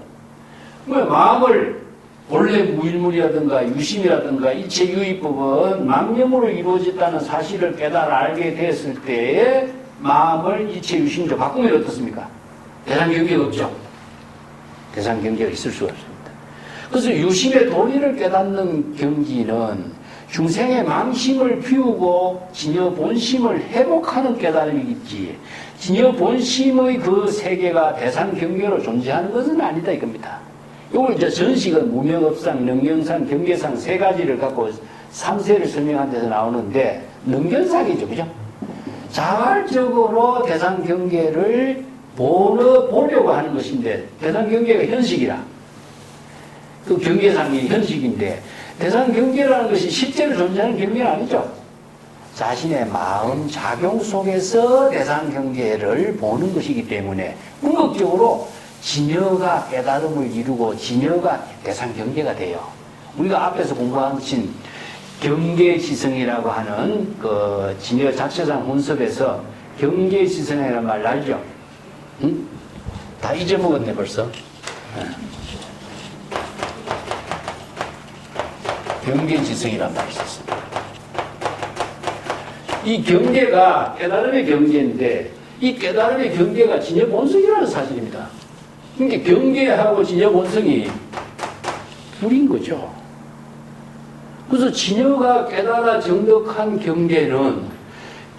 [SPEAKER 2] 마음을 본래 무일물이라든가 유심이라든가 일체 유의법은 망념으로 이루어졌다는 사실을 깨달아 알게 되었을 때에 마음을 일체 유심으로 바꾸면 어떻습니까? 대상 경계가 없죠. 대상 경계가 있을 수가 없습니다. 그래서 유심의 도리를 깨닫는 경지는 중생의 망심을 피우고 진여 본심을 회복하는 깨달음이겠지, 진여 본심의 그 세계가 대상 경계로 존재하는 것은 아니다 이겁니다. 이걸 이제 전식은 무명업상, 능경상, 경계상 세 가지를 갖고 3세를 설명한 데서 나오는데 능견상이죠, 그죠? 자발적으로 대상 경계를 보려고 하는 것인데, 대상 경계가 현식이라. 그 경계상이 현식인데, 대상 경계라는 것이 실제로 존재하는 경계는 아니죠. 자신의 마음 작용 속에서 대상 경계를 보는 것이기 때문에 궁극적으로 진여가 깨달음을 이루고 진여가 대상 경계가 돼요. 우리가 앞에서 공부한 경계지성이라고 하는 그 진여 자체상 혼섭에서 경계지성이라는 말 알죠? 응? 다 잊어먹었네 벌써. 경계지성이란 말이 있었습니다. 이 경계가 깨달음의 경계인데 이 깨달음의 경계가 진여 본성이라는 사실입니다. 그러니까 경계하고 진여 본성이 둘인 거죠. 그래서 진여가 깨달아 정덕한 경계는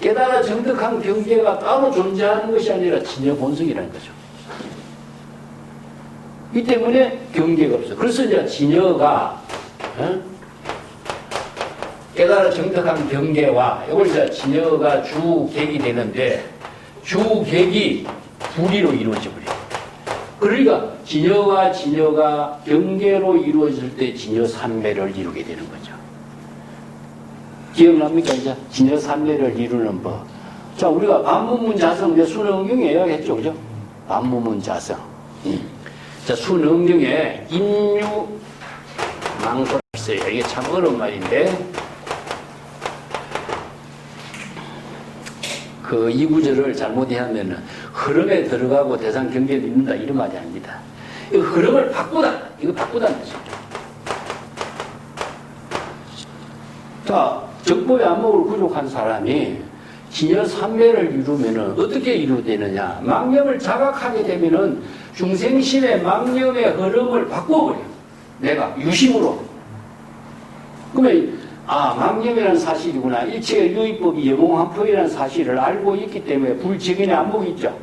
[SPEAKER 2] 깨달아 정덕한 경계가 따로 존재하는 것이 아니라 진여 본성이라는 거죠. 이 때문에 경계가 없어요. 그래서 이제 진여가 깨달아 정덕한 경계와 이걸 이제 진여가 주객이 되는데 주객이 불의로 이루어져 버려요. 그러니까 진여가 경계로 이루어질 때 진여삼매를 이루게 되는 거죠. 기억납니까? 이제 진여삼매를 이루는 법. 자, 우리가 반문문자성, 순응경에 이야기했죠, 그죠? 반문문자성. 자, 순응경에 인유망설을 써요. 이게 참 어려운 말인데, 그 이 구절을 잘못 이해하면은 흐름에 들어가고 대상 경계를 잇는다 이런 말이 아닙니다. 이 흐름을 바꾸다. 이거 바꾸다는 거죠. 자, 정법의 안목을 부족한 사람이 진여 삼매를 이루면은 어떻게 이루어지느냐? 망념을 자각하게 되면은 중생심의 망념의 흐름을 바꿔버려. 내가 유심으로. 그러면 망념이라는 사실이구나. 일체의 유의법이 영웅한법이라는 사실을 알고 있기 때문에 불직인의 안목이 있죠.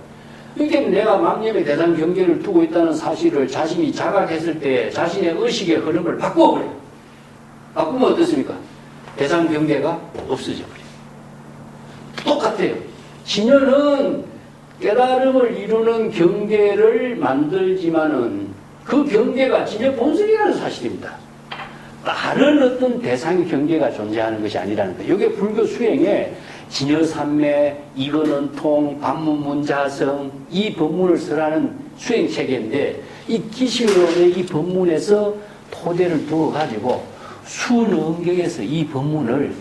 [SPEAKER 2] 그렇기 때문에 내가 망념의 대상 경계를 두고 있다는 사실을 자신이 자각했을 때 자신의 의식의 흐름을 바꿔버려요. 바꾸면 어떻습니까? 대상 경계가 없어져 버려요. 똑같아요. 진여는 깨달음을 이루는 경계를 만들지만은 그 경계가 진여 본성이라는 사실입니다. 다른 어떤 대상의 경계가 존재하는 것이 아니라는 거예요. 이게 불교 수행에 진여삼매, 이건원통, 반문문자성 이 법문을 쓰라는 수행체계인데 이 기시론의 이 법문에서 토대를 두어가지고 수능경에서 이 법문을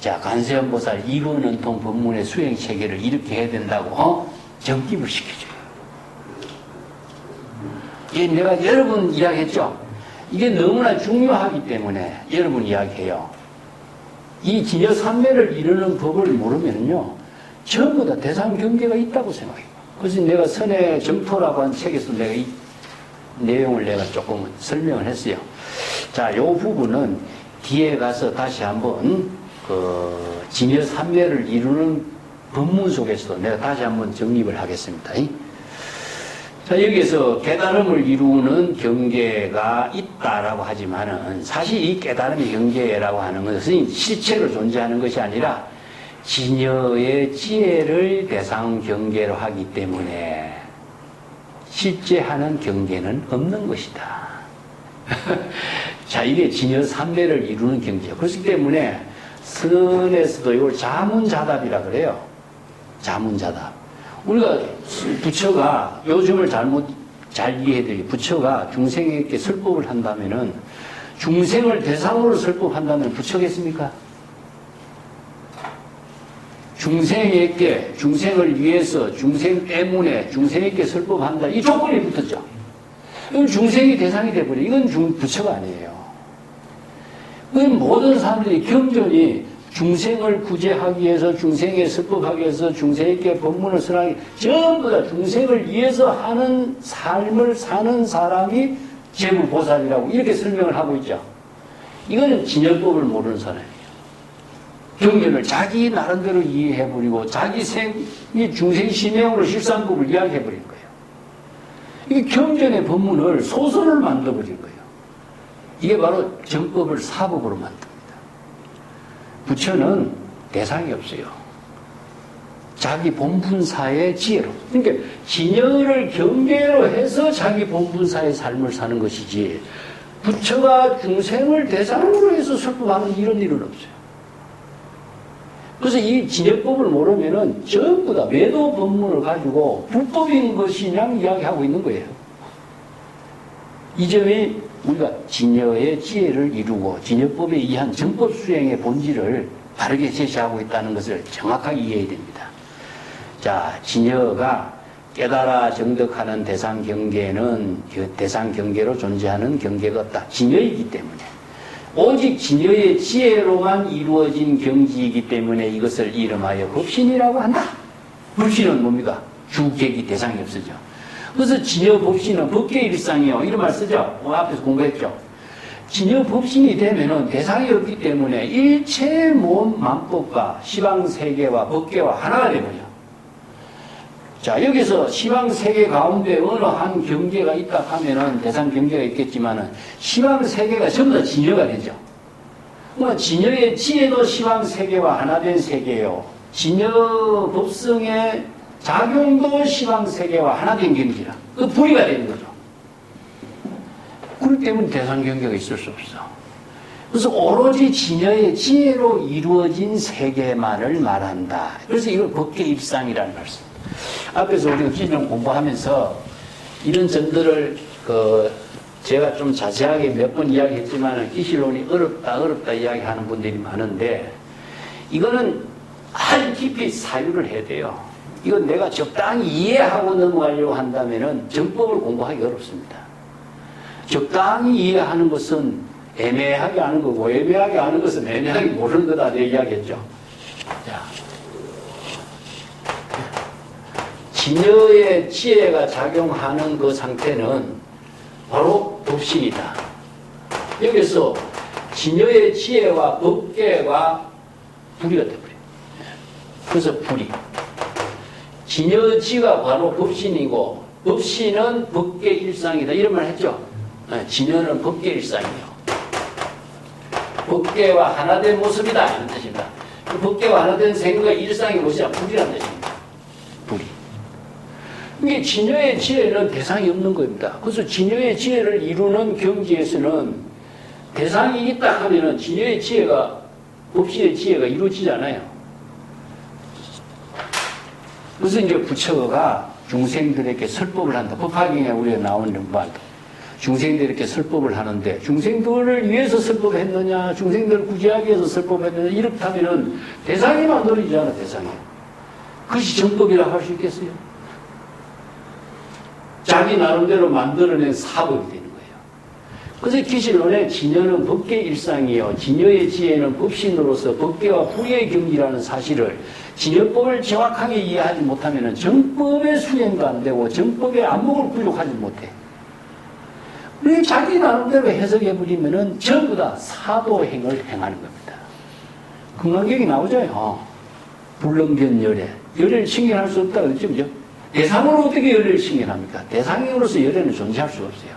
[SPEAKER 2] 자 관세음보살 이건원통 법문의 수행체계를 이렇게 해야 된다고 정립을 시켜줘요. 예, 내가 여러분 이야기했죠. 이게 너무나 중요하기 때문에 여러분 이야기해요. 이 진여삼매를 이루는 법을 모르면요 전부 다 대상 경계가 있다고 생각해요. 그래서 내가 선의 정토라고 한 책에서 내가 이 내용을 내가 조금 설명을 했어요. 자, 요 부분은 뒤에 가서 다시 한번 그 진여삼매를 이루는 법문 속에서 내가 다시 한번 정립을 하겠습니다. 자, 여기에서 깨달음을 이루는 경계가 있다라고 하지만은 사실 이 깨달음의 경계라고 하는 것은 실체로 존재하는 것이 아니라 진여의 지혜를 대상 경계로 하기 때문에 실제 하는 경계는 없는 것이다. 자, 이게 진여 삼매를 이루는 경계예요. 그렇기 때문에 선에서도 이걸 자문자답이라 그래요. 자문자답. 우리가 부처가 요즘을 잘 이해해드리기 부처가 중생에게 설법을 한다면은 중생을 대상으로 설법한다면 부처겠습니까? 중생에게 중생을 위해서 중생 때문에 중생에게 설법한다 이 조건이 붙었죠. 이건 중생이 대상이 돼버려. 이건 부처가 아니에요. 그건 모든 사람들이 경전이 중생을 구제하기 위해서 중생에 설법하기 위해서 중생에게 법문을 설하기 전부 다 중생을 위해서 하는 삶을 사는 사람이 제부보살이라고 이렇게 설명을 하고 있죠. 이거는 진여법을 모르는 사람이에요. 경전을 자기 나름대로 이해해버리고 자기 생이 중생 신명으로 십삼법을 이야기해버린 거예요. 이게 경전의 법문을 소설을 만들어버린 거예요. 이게 바로 정법을 사법으로 만듭니다. 부처는 대상이 없어요. 자기 본분사의 지혜로. 그러니까 진여를 경계로 해서 자기 본분사의 삶을 사는 것이지 부처가 중생을 대상으로 해서 설법하는 이런 일은 없어요. 그래서 이 진여법을 모르면은 전부 다 매도 법문을 가지고 불법인 것이냐 이야기하고 있는 거예요. 이 점이 우리가 진여의 지혜를 이루고 진여법에 의한 정법 수행의 본질을 바르게 제시하고 있다는 것을 정확하게 이해해야 됩니다. 자, 진여가 깨달아 정득하는 대상 경계는 그 대상 경계로 존재하는 경계가 없다. 진여이기 때문에 오직 진여의 지혜로만 이루어진 경지이기 때문에 이것을 이름하여 법신이라고 한다. 법신은 뭡니까? 주객이 대상이 없어져. 그래서 진여 법신은 법계의 일상이요. 이런 말 쓰죠. 앞에서 공부했죠. 진여 법신이 되면은 대상이 없기 때문에 일체 몸 만법과 시방세계와 법계와 하나가 되버려. 자, 여기서 시방세계 가운데 어느 한 경계가 있다 하면은 대상 경계가 있겠지만은 시방세계가 전부 다 진여가 되죠. 그러면 진여의 지혜도 시방세계와 하나 된 세계예요. 진여 법성의 작용도 시방세계와 하나 된 경지라. 그 분리가 되는 거죠. 그렇기 때문에 대상 경계가 있을 수 없어. 그래서 오로지 진여의 지혜로 이루어진 세계만을 말한다. 그래서 이걸 법계 입상이라는 말씀. 앞에서 우리가 기존 공부하면서 이런 점들을 제가 좀 자세하게 몇 번 이야기했지만 기실론이 어렵다 이야기하는 분들이 많은데 이거는 아주 깊이 사유를 해야 돼요. 이건 내가 적당히 이해하고 넘어가려고 한다면은 정법을 공부하기 어렵습니다. 적당히 이해하는 것은 애매하게 아는 거고, 애매하게 아는 것은 애매하게 모르는 거다. 내 이야기했죠. 자, 진여의 지혜가 작용하는 그 상태는 바로 법신이다. 여기서 진여의 지혜와 법계가 불이가 돼버려요. 그래서 불이. 진여지가 바로 법신이고, 법신은 법계 일상이다. 이런 말 했죠. 진여는 법계 일상이에요. 법계와 하나된 모습이다. 이런 뜻입니다. 그 법계와 하나된 생각의 일상이 무엇이냐? 불이라는 뜻입니다. 불이. 이게 진여의 지혜는 대상이 없는 겁니다. 그래서 진여의 지혜를 이루는 경지에서는 대상이 있다 하면은 진여의 지혜가, 법신의 지혜가 이루어지잖아요. 그래서 이제 부처가 중생들에게 설법을 한다. 법화경에 우리가 나오는 말도. 중생들에게 설법을 하는데, 중생들을 위해서 설법했느냐, 중생들을 구제하기 위해서 설법했느냐, 이렇다면은 대상이 만들어지잖아, 대상이. 그것이 정법이라 할 수 있겠어요? 자기 나름대로 만들어낸 사법이 되는 거예요. 그래서 기실론에 진여는 법계 일상이요, 진여의 지혜는 법신으로서 법계와 불의 경지라는 사실을 진여법을 정확하게 이해하지 못하면 정법의 수행도 안 되고 정법의 안목을 부족하지 못해. 왜 자기 나름대로 해석해버리면 전부 다 사도행을 행하는 겁니다. 금강경이 나오죠. 불능변 열애. 열애를 칭견할 수 없다 그랬죠. 그죠? 대상으로 어떻게 열애를 칭견합니까? 대상으로서 열애는 존재할 수 없어요.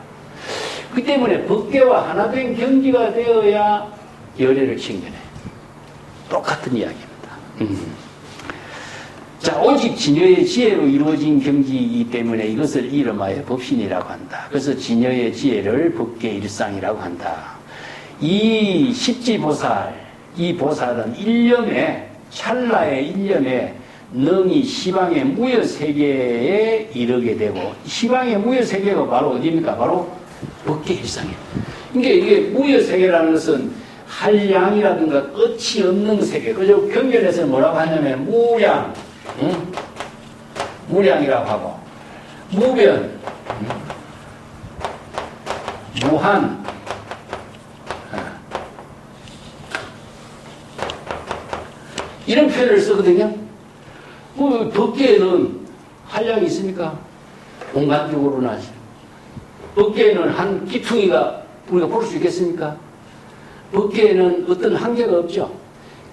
[SPEAKER 2] 그 때문에 법계와 하나된 경지가 되어야 열애를 칭견해. 똑같은 이야기입니다. 자, 오직 진여의 지혜로 이루어진 경지이기 때문에 이것을 이름하여 법신이라고 한다. 그래서 진여의 지혜를 법계 일상이라고 한다. 이 십지보살, 이 보살은 일념에, 찰나의 일념에 능히 시방의 무여세계에 이르게 되고, 시방의 무여세계가 바로 어디입니까? 바로 법계 일상이에요. 그러니까 이게 무여세계라는 것은 한량이라든가 끝이 없는 세계. 그죠? 경전에서 뭐라고 하냐면 무량, 무량이라고 하고, 무변, 무한, 이런 표현을 쓰거든요. 그 법계에는 한량이 있습니까? 공간적으로나. 법계에는 한 기퉁이가 우리가 볼 수 있겠습니까? 법계에는 어떤 한계가 없죠.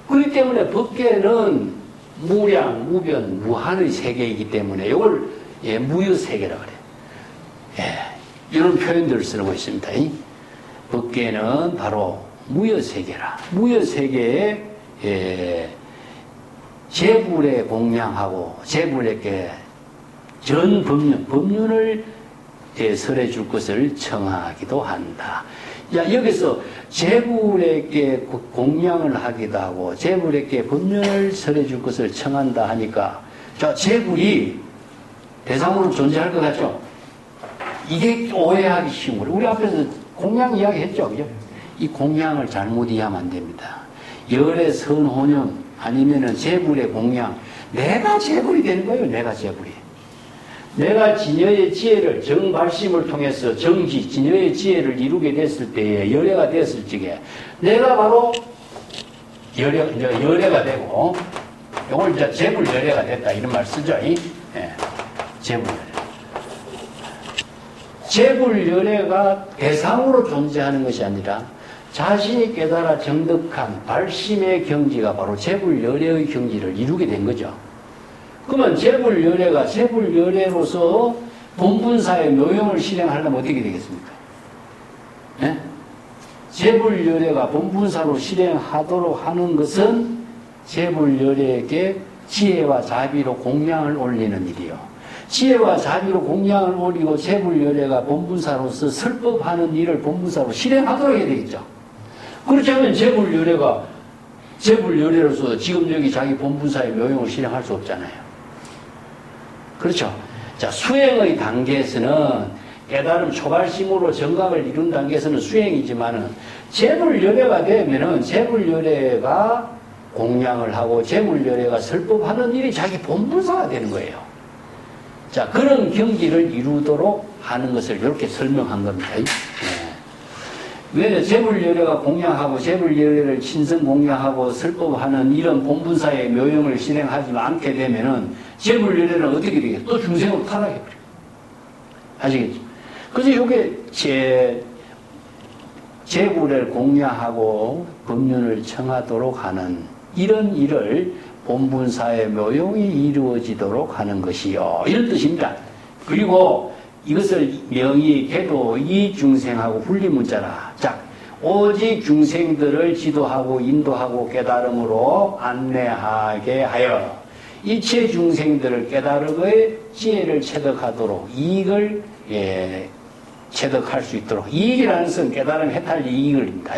[SPEAKER 2] 그렇기 때문에 법계는 무량, 무변, 무한의 세계이기 때문에 이걸 무여세계라고 그래요. 이런 표현들을 쓰고 있습니다. 법계는 바로 무여세계라. 무여세계에 재불에 공양하고 재불에게 전 법륜을 설해 줄 것을 청하기도 한다. 야, 여기서 재불에게 공양을 하기도 하고 재불에게 법륜을 설해 줄 것을 청한다 하니까, 자, 재불이 대상으로 존재할 것 같죠? 이게 오해하기 쉬운 거예요. 우리 앞에서 공양 이야기 했죠? 그죠? 이 공양을 잘못 이해하면 안 됩니다. 열의 선호념 아니면은 재불의 공양, 내가 재불이 되는 거예요. 내가 재불이. 내가 진여의 지혜를 정발심을 통해서 정지, 진여의 지혜를 이루게 됐을 때에 열애가 됐을 적에 내가 바로 열애가 되고, 이걸 이제 재불 열애가 됐다 이런 말 쓰죠. 재불 열애. 재불 열애가 대상으로 존재하는 것이 아니라 자신이 깨달아 정득한 발심의 경지가 바로 재불 열애의 경지를 이루게 된 거죠. 그러면 재불 열애가 재불 열애로서 본분사의 묘용을 실행하려면 어떻게 되겠습니까? 재불 열애가 본분사로 실행하도록 하는 것은 재불 열애에게 지혜와 자비로 공양을 올리는 일이요. 지혜와 자비로 공양을 올리고 재불 열애가 본분사로서 설법하는 일을 본분사로 실행하도록 해야 되겠죠. 그렇지 않으면 재불 열애가 재불 열애로서 지금 여기 자기 본분사의 묘용을 실행할 수 없잖아요. 그렇죠. 자, 수행의 단계에서는 깨달음 초발심으로 정각을 이룬 단계에서는 수행이지만은 재불 열애가 되면은 재불 열애가 공양을 하고 재물열애가 설법하는 일이 자기 본분사가 되는 거예요. 자, 그런 경지를 이루도록 하는 것을 이렇게 설명한 겁니다. 네. 왜 재물열애가 공양하고 재물열애를 친선 공양하고 설법하는 이런 본분사의 묘용을 실행하지 않게 되면은 재물열애는 어떻게 되겠어요? 또 중생으로 타락해버려요. 아시겠죠? 그래서 이게 재물을 공양하고 법륜을 청하도록 하는 이런 일을 본분사의 묘용이 이루어지도록 하는 것이요. 이런 뜻입니다. 그리고 이것을 명의, 계도, 이 중생하고 분리문자라. 자, 오직 중생들을 지도하고 인도하고 깨달음으로 안내하게 하여 이切중생들을 깨달음의 지혜를 체득하도록 이익을 체득할 수 있도록. 이익이라는 것은 깨달음 해탈 이익을입니다.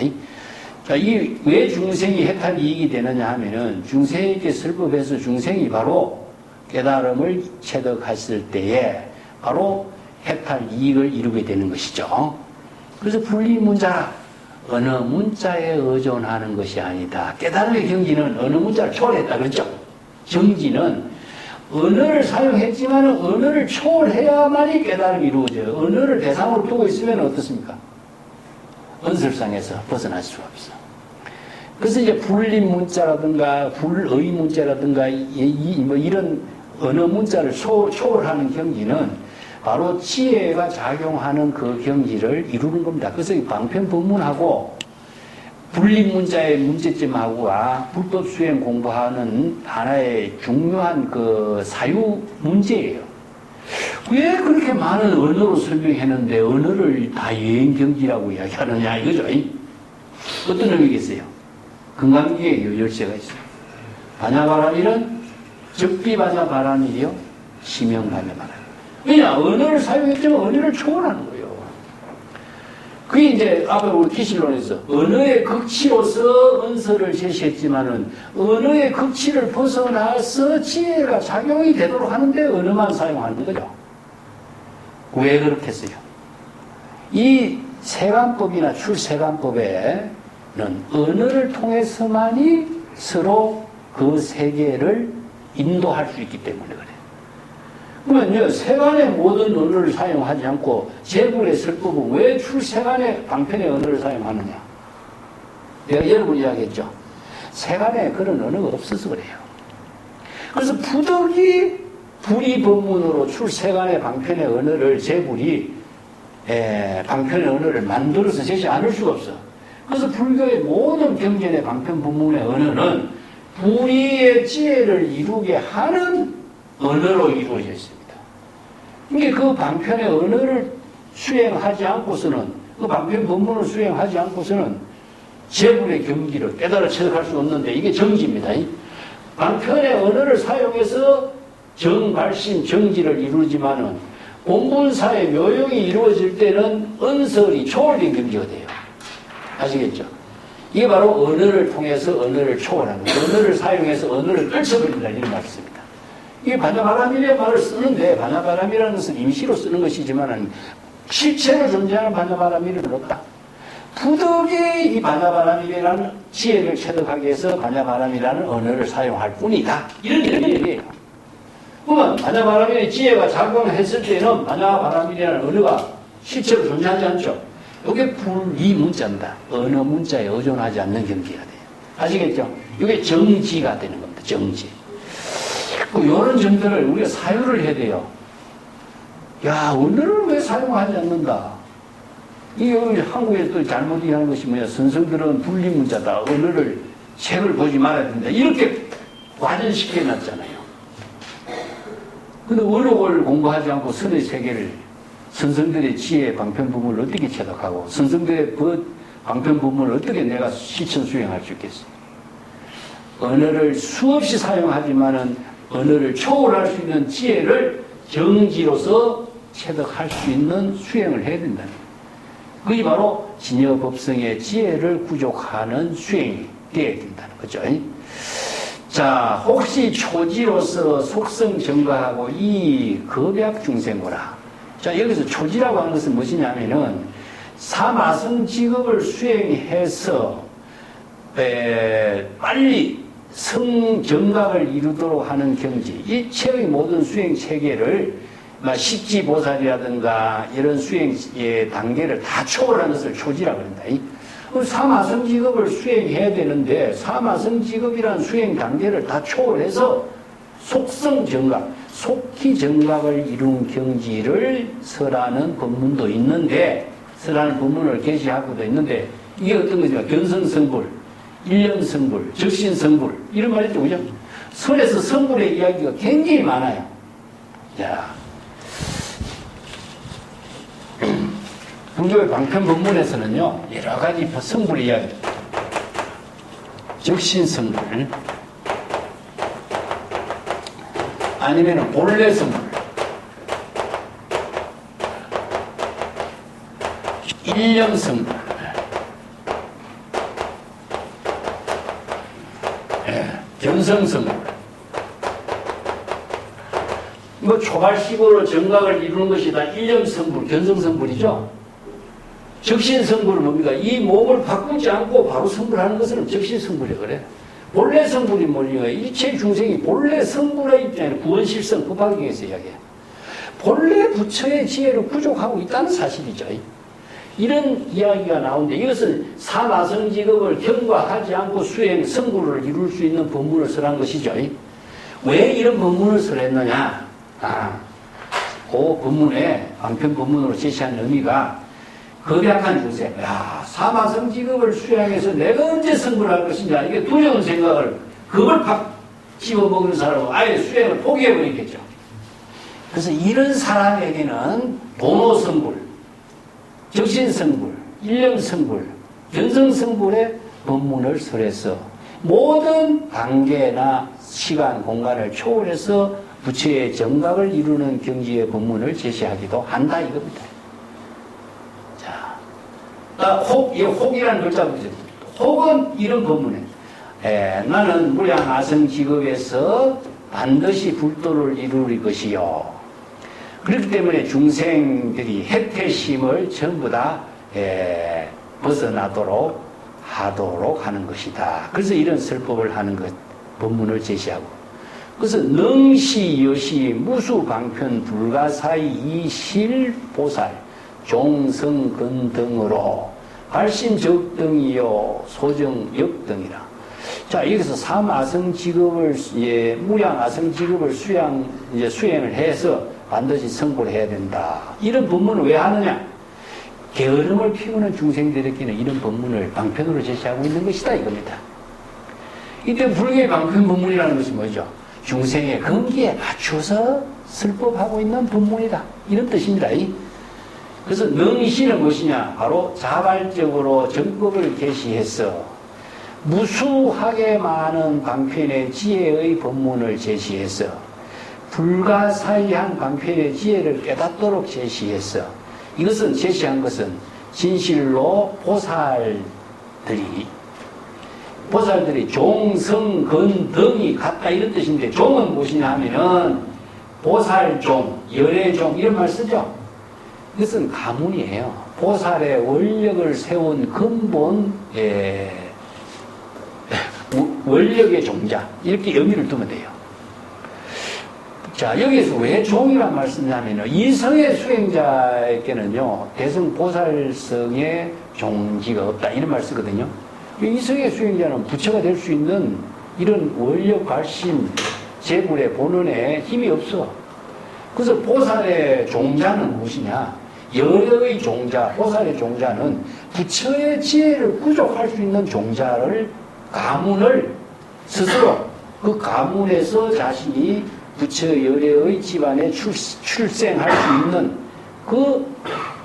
[SPEAKER 2] 자, 왜 중생이 해탈 이익이 되느냐 하면은 중생에게 설법해서 중생이 바로 깨달음을 체득했을 때에 바로 해탈 이익을 이루게 되는 것이죠. 그래서 분리문자, 어느 문자에 의존하는 것이 아니다. 깨달음의 경지는 어느 문자를 초월했다 그랬죠. 정지는 언어를 사용했지만 언어를 초월해야만이 깨달음이 이루어져요. 언어를 대상으로 두고 있으면 어떻습니까? 언설상에서 벗어날 수가 없어. 그래서 이제 불림문자라든가 불의문자라든가 이런 언어 문자를 초월하는 경지는 바로 지혜가 작용하는 그 경지를 이루는 겁니다. 그래서 방편법문하고 불림문자의 문제점하고와 불법 수행 공부하는 하나의 중요한 그 사유 문제예요. 왜 그렇게 많은 언어로 설명했는데 언어를 다 여행경지라고 이야기하느냐 이거죠. 어떤 의미겠어요? 금강기에 열쇠가 있어요. 반야바람일은 적비반야바람일이요, 심형반야바람. 왜냐? 언어를 사용했지만 언어를 초월하는 거예요. 그게 이제 앞에 우리 기실론에서 언어의 극치로서 언서를 제시했지만은 언어의 극치를 벗어나서 지혜가 작용이 되도록 하는데 언어만 사용하는 거죠. 왜 그렇게 했어요? 이 세간법이나 출세간법에는 언어를 통해서만이 서로 그 세계를 인도할 수 있기 때문에 그래요. 그러면요, 세간의 모든 언어를 사용하지 않고 재불의 설법은 왜 출세간의 방편의 언어를 사용하느냐? 내가 여러분 이야기했죠. 세간에 그런 언어가 없어서 그래요. 그래서 부득이 불의법문으로 출세간의 방편의 언어를 재불이 방편의 언어를 만들어서 제시 않을 수가 없어. 그래서 불교의 모든 경전의 방편 법문의 언어는 불의의 지혜를 이루게 하는 언어로 이루어져 있습니다. 그러니까 그 방편의 언어를 수행하지 않고서는, 그 방편 법문을 수행하지 않고서는 재불의 경지를 깨달아 체득할 수 없는데 이게 정지입니다. 방편의 언어를 사용해서 정발심, 정지를 이루지만은 본분사의 묘용이 이루어질 때는 언설이 초월된 경지가 돼요. 아시겠죠? 이게 바로 언어를 통해서 언어를 초월하는 거예요. 언어를 사용해서 언어를 떨쳐버린다 이런 말씀입니다. 이게 반야바람일의 말을 쓰는데 반야바람이라는 것은 임시로 쓰는 것이지만 실체로 존재하는 반야바람일은 없다. 부득이 이 반야바람일이라는 지혜를 체득하기 위해서 반야바람이라는 언어를 사용할 뿐이다. 이런 얘기예요. 그러면 반야바람일의 지혜가 작용했을 때는 반야바람이라는 언어가 실체로 존재하지 않죠. 이게 불이 문자입니다. 언어 문자에 의존하지 않는 경지가 돼요. 아시겠죠? 이게 정지가 되는 겁니다. 정지. 이런 점들을 우리가 사유를 해야 돼요. 야, 언어를 왜 사용하지 않는다? 이게 한국에서 또 잘못 이해하는 것이 뭐냐. 선생들은 불리 문자다. 언어를 책을 보지 말아야 된다. 이렇게 와전시켜 놨잖아요. 근데 언어를 공부하지 않고 선의 세계를 선생들의 지혜 방편 부분을 어떻게 체득하고 선생들의 방편 부분을 어떻게 내가 실천 수행할 수 있겠어요? 언어를 수없이 사용하지만은 언어를 초월할 수 있는 지혜를 정지로서 체득할 수 있는 수행을 해야 된다는 거예요. 그게 바로 진여법성의 지혜를 구족하는 수행이 되어야 된다는 거죠. 자, 혹시 초지로서 속성 증가하고 이 겁약 중생고라. 자, 여기서 초지라고 하는 것은 무엇이냐면은 사마성 직업을 수행해서 빨리 성정각을 이루도록 하는 경지, 일체의 모든 수행 체계를 식지보살이라든가 이런 수행의 단계를 다 초월하는 것을 초지라 그런다. 사마성직업을 수행해야 되는데 사마성직업이라는 수행 단계를 다 초월해서 속성정각, 속기정각을 이룬 경지를 설하는 법문도 있는데, 설하는 법문을 게시하고도 있는데, 이게 어떤 거죠? 견성성불, 일념성불, 적신성불 이런 말이 있죠, 그죠? 설에서 성불의 이야기가 굉장히 많아요. 자, 불교의 방편 법문에서는요, 여러 가지 성불의 이야기, 적신성불, 아니면 본래 성불, 일념성불, 견성성불, 초발식으로 정각을 이루는 것이 다 일념성불, 견성성불이죠. 적신성불은 뭡니까? 이 몸을 바꾸지 않고 바로 성불하는 것은 적신성불이라 그래. 본래 성불이 뭐냐? 일체 중생이 본래 성불의 입장에 구원실성 법화경에서 이야기해. 본래 부처의 지혜를 부족하고 있다는 사실이죠. 이런 이야기가 나오는데 이것은 사마성직업을 경과하지 않고 수행, 성불을 이룰 수 있는 법문을 설한 것이죠. 왜 이런 법문을 설했느냐? 그 법문에 방편 법문으로 제시한 의미가 거대한 중생, 사마성직업을 수행해서 내가 언제 성불할 것인가, 이게 두려운 생각을, 그걸 팍 집어먹는 사람은 아예 수행을 포기해버리겠죠. 그래서 이런 사람에게는 도노성불, 적신성불, 일념성불, 견성성불의 법문을 설해서 모든 단계나 시간, 공간을 초월해서 부처의 정각을 이루는 경지의 법문을 제시하기도 한다 이겁니다. 혹이라는 글자가 있어요. 혹은 이런 법문에 나는 무량아성직업에서 반드시 불도를 이룰 것이요. 그렇기 때문에 중생들이 해태심을 전부 다 벗어나도록 하도록 하는 것이다. 그래서 이런 설법을 하는 것, 법문을 제시하고, 그래서 능시, 여시, 무수방편, 불가사의, 이실보살, 종성근 등으로 발심적등이요 소정역등이라. 자, 여기서 삼아성직업을, 무량아성직업을 수행을 해서 반드시 성불을 해야 된다. 이런 법문을 왜 하느냐? 게으름을 피우는 중생들에게는 이런 법문을 방편으로 제시하고 있는 것이다 이겁니다. 이때 불교의 방편 법문이라는 것이 뭐죠? 중생의 근기에 맞춰서 설법하고 있는 법문이다. 이런 뜻입니다. 그래서 능시는 무엇이냐? 바로 자발적으로 정법을 개시해서 무수하게 많은 방편의 지혜의 법문을 제시해서 불가사의한 방편의 지혜를 깨닫도록 제시해서, 이것은 제시한 것은 진실로 보살들이 종성근 등이 같다 이런 뜻인데, 종은 무엇이냐 하면은 보살종, 열애종 이런 말 쓰죠. 이것은 가문이에요. 보살의 원력을 세운 근본 원력의 종자, 이렇게 의미를 두면 돼요. 자, 여기에서 왜 종이란 말을 쓰냐면요, 이성의 수행자에게는요 대승 보살성의 종지가 없다 이런 말을 쓰거든요. 이성의 수행자는 부처가 될 수 있는 이런 원력 발심 재불의 본원에 힘이 없어. 그래서 보살의 종자는 무엇이냐? 열의 종자, 보살의 종자는 부처의 지혜를 구족할 수 있는 종자를, 가문을 스스로 그 가문에서 자신이 부처 열애의 집안에 출생할 수 있는 그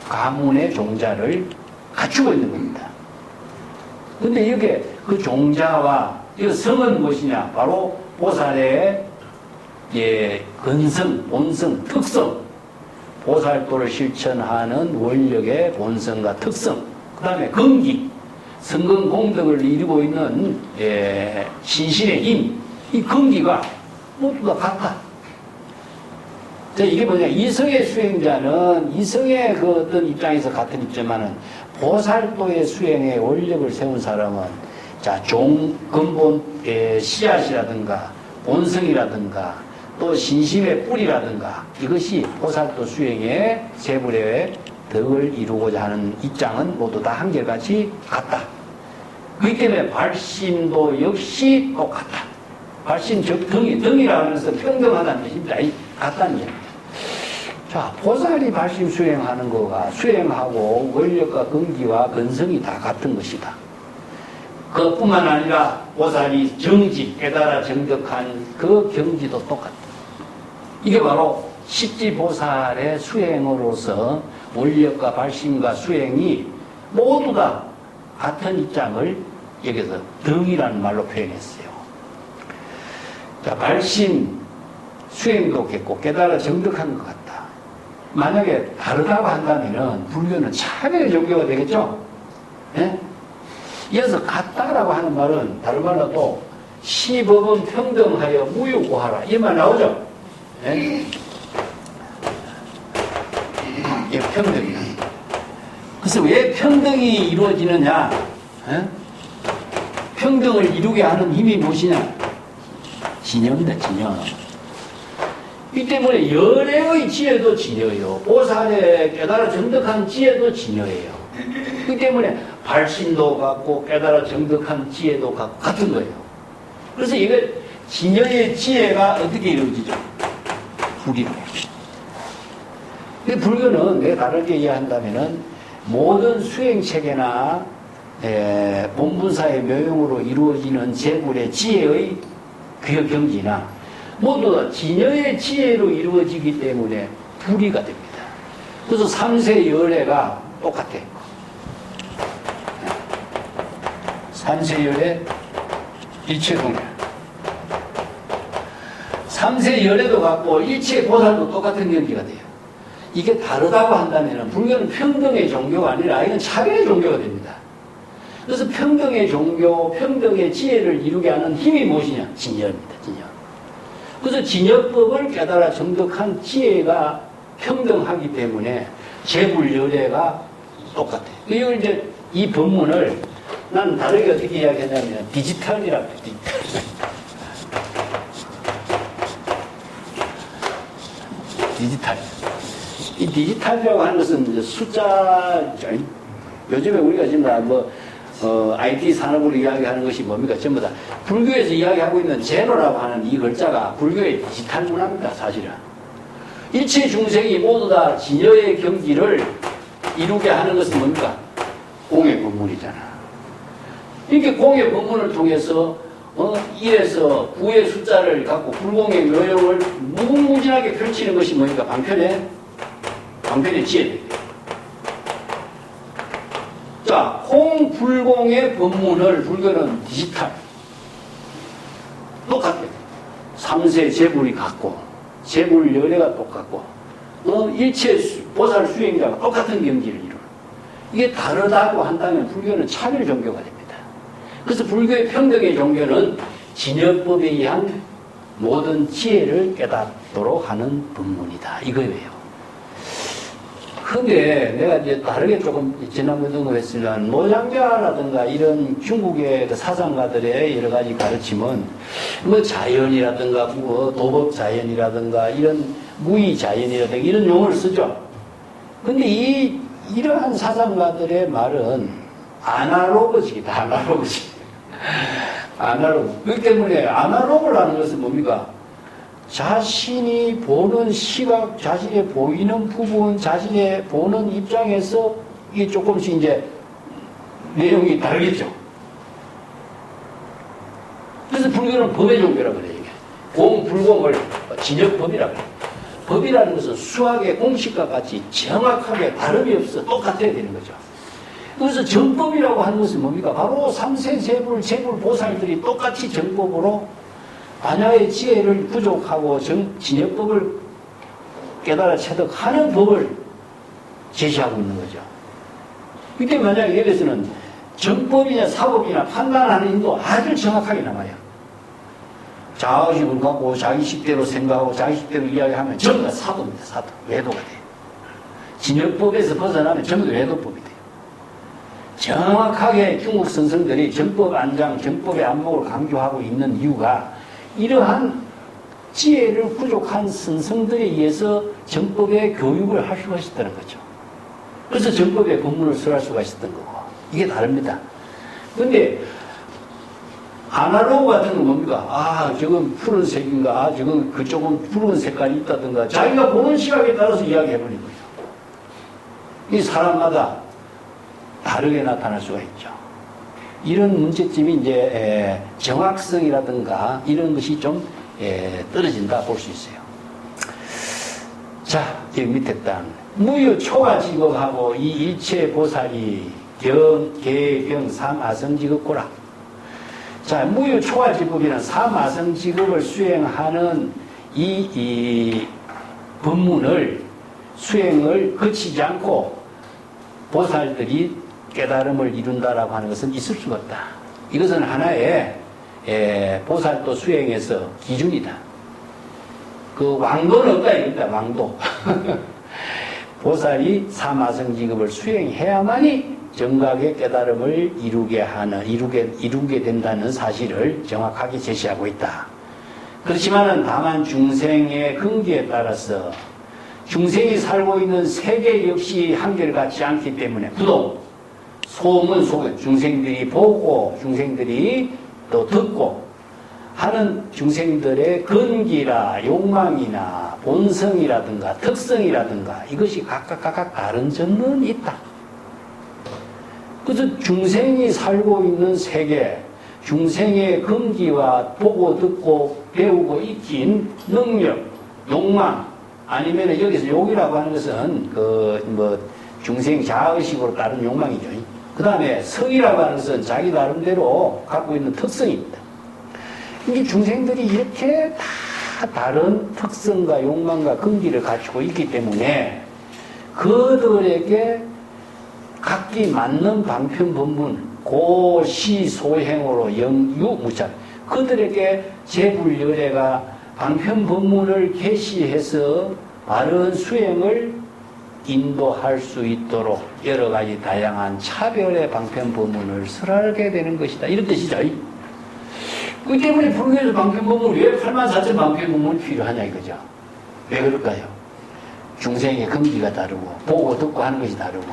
[SPEAKER 2] 가문의 종자를 갖추고 있는 겁니다. 근데 이게 그 종자와 이 성은 무엇이냐? 바로 보살의 근성, 본성, 특성, 보살도를 실천하는 원력의 본성과 특성, 그 다음에 근기, 성근 공덕을 이루고 있는 신신의 힘, 이 근기가 모두 다 같다. 이게 뭐냐? 이성의 수행자는 이성의 그 어떤 입장에서 같은 입장만은 보살도의 수행에 원력을 세운 사람은 자, 근본 씨앗이라든가 본성이라든가 또 신심의 뿌리라든가 이것이 보살도 수행의 제불의 덕을 이루고자 하는 입장은 모두 다 한결같이 같다. 그렇기 때문에 발심도 역시 똑같다. 발심 즉 등이라고 하면서 평등하다는 뜻입니다. 같다는 얘기입니다. 자, 보살이 발심 수행하는 거가 수행하고 원력과 근기와 근성이 다 같은 것이다. 그뿐만 아니라 보살이 정지, 깨달아 정득한 그 경지도 똑같다. 이게 바로 십지보살의 수행으로서 원력과 발심과 수행이 모두 다 같은 입장을 여기서 등이라는 말로 표현했어요. 자, 발심, 수행도 같고 깨달아 정득한 것 같다. 만약에 다르다고 한다면은 불교는 차별의 종교가 되겠죠? 예? 이어서 같다라고 하는 말은 다른 말로도 시법은 평등하여 무유고하라 이 말 나오죠? 예? 예, 평등이다. 그래서 왜 평등이 이루어지느냐? 예? 평등을 이루게 하는 힘이 무엇이냐? 진여입니다, 진여. 이 때문에 열애의 지혜도 진여예요. 보살의 깨달아 정득한 지혜도 진여예요. 그 때문에 발심도 같고 깨달아 정득한 지혜도 같은 거예요. 그래서 이게 진여의 지혜가 어떻게 이루어지죠? 불이로. 근데 불교는 내가 다르게 이해한다면은 모든 수행체계나 본분사의 묘용으로 이루어지는 제불의 지혜의 그 경지나 모두 다 진여의 지혜로 이루어지기 때문에 불이가 됩니다. 그래서 삼세 열애가 똑같아요. 삼세열애 일체동열. 삼세열애도 같고 일체보살도 똑같은 경지가 돼요. 이게 다르다고 한다면 불교는 평등의 종교가 아니라 이건 차별의 종교가 됩니다. 그래서 평등의 종교, 평등의 지혜를 이루게 하는 힘이 무엇이냐? 진여입니다. 진여. 그래서 진여법을 깨달아 정득한 지혜가 평등하기 때문에 제불열애가 똑같아요. 이걸 이제 이 법문을 난 다르게 어떻게 이야기하냐면 디지털이라고 해요. 디지털. 이 디지털이라고 하는 것은 이제 숫자죠. 요즘에 우리가 지금 IT 산업으로 이야기하는 것이 뭡니까? 전부 다 불교에서 이야기하고 있는 제로라고 하는 이 글자가 불교의 디지털 문화입니다. 사실은. 일체 중생이 모두 다 진여의 경지를 이루게 하는 것은 뭡니까? 공의 법문이잖아. 이렇게 공의 법문을 통해서 1에서 9의 숫자를 갖고 불공의 묘용을 무궁무진하게 펼치는 것이 뭡니까? 방편의 지혜입니다. 자, 공불공의 법문을 불교는 디지털 똑같아요. 삼세 제불이 같고 제불 열애가 똑같고 일체 보살 수행자가 똑같은 경지를 이루는 이게 다르다고 한다면 불교는 차별 종교가 됩니다. 그래서 불교의 평등의 종교는 진여법에 의한 모든 지혜를 깨닫도록 하는 법문이다. 이거예요. 근데 내가 이제 다르게 조금 지난번에 언급했지만 노장자라든가 이런 중국의 그 사상가들의 여러 가지 가르침은 뭐 자연이라든가 도법 자연이라든가 이런 무의 자연이라든가 이런 용어를 쓰죠. 근데 이러한 사상가들의 말은 아날로그식이다. 아날로그. 그렇기 때문에 아날로그라는 것은 뭡니까? 자신이 보는 시각, 자신의 보이는 부분, 자신의 보는 입장에서 이게 조금씩 이제 내용이 다르겠죠. 그래서 불교는 법의 종교라고 그래요. 공불공을 진여법이라고 해요. 법이라는 것은 수학의 공식과 같이 정확하게 다름이 없어 똑같아야 되는 거죠. 그래서 정법이라고 하는 것은 뭡니까? 바로 삼세 제불 보살들이 똑같이 정법으로 반야의 지혜를 부족하고 진여법을 깨달아 체득하는 법을 제시하고 있는 거죠. 이때 만약에 여기서는 정법이나 사법이나 판단하는 인도 아주 정확하게 나와요. 자의식을 갖고 자기식대로 생각하고 자기식대로 이야기하면 전부 다 사도입니다. 사도. 외도가 돼요. 진여법에서 벗어나면 전부 다 외도법이 돼요. 정확하게 중국 선생들이 정법 안장, 정법의 안목을 강조하고 있는 이유가 이러한 지혜를 부족한 선생들에 의해서 정법의 교육을 할 수가 있었다는 거죠. 그래서 정법의 본문을 설할 수가 있었던 거고. 이게 다릅니다. 근데 아날로그 같은 건 뭡니까? 아, 저건 푸른색인가? 아, 저건 그쪽은 푸른 색깔이 있다든가. 자기가 보는 시각에 따라서 이야기해버린 거예요. 이 사람마다 다르게 나타날 수가 있죠. 이런 문제점이 이제 정확성이라든가 이런 것이 좀 떨어진다 볼 수 있어요. 자, 여기 밑에 땅. 무유초가직업하고 이 일체보살이 개병 삼아성직업고라. 자, 무유초가직업이란 삼아성직업을 수행하는 이 법문을 수행을 거치지 않고 보살들이 깨달음을 이룬다라고 하는 것은 있을 수가 없다. 이것은 하나의 보살도 수행에서 기준이다. 그 왕도는 없다 이겁니다. 왕도. 보살이 사마성직업을 수행해야만이 정각의 깨달음을 이루게 된다는 사실을 정확하게 제시하고 있다. 그렇지만은 다만 중생의 근기에 따라서 중생이 살고 있는 세계 역시 한결같지 않기 때문에 부동, 소문 속에 중생들이 보고 중생들이 또 듣고 하는 중생들의 근기라 욕망이나 본성이라든가 특성이라든가 이것이 각각 다른 점은 있다. 그래서 중생이 살고 있는 세계, 중생의 근기와 보고 듣고 배우고 익힌 능력, 욕망, 아니면 여기서 욕이라고 하는 것은 중생 자의식으로 따른 욕망이죠. 그 다음에 성이라고 하는 것은 자기 나름대로 갖고 있는 특성입니다. 이게 중생들이 이렇게 다 다른 특성과 욕망과 근기를 가지고 있기 때문에 그들에게 각기 맞는 방편법문, 고시소행으로 영유무찰, 그들에게 제불열애가 방편법문을 계시해서 바른 수행을 인도할 수 있도록 여러 가지 다양한 차별의 방편법문을 설하게 되는 것이다. 이런 뜻이죠. 그렇기 때문에 불교에서 방편법문, 왜 84,000 방편법문이 필요하냐 이거죠. 왜 그럴까요? 중생의 근기가 다르고 보고 듣고 하는 것이 다르고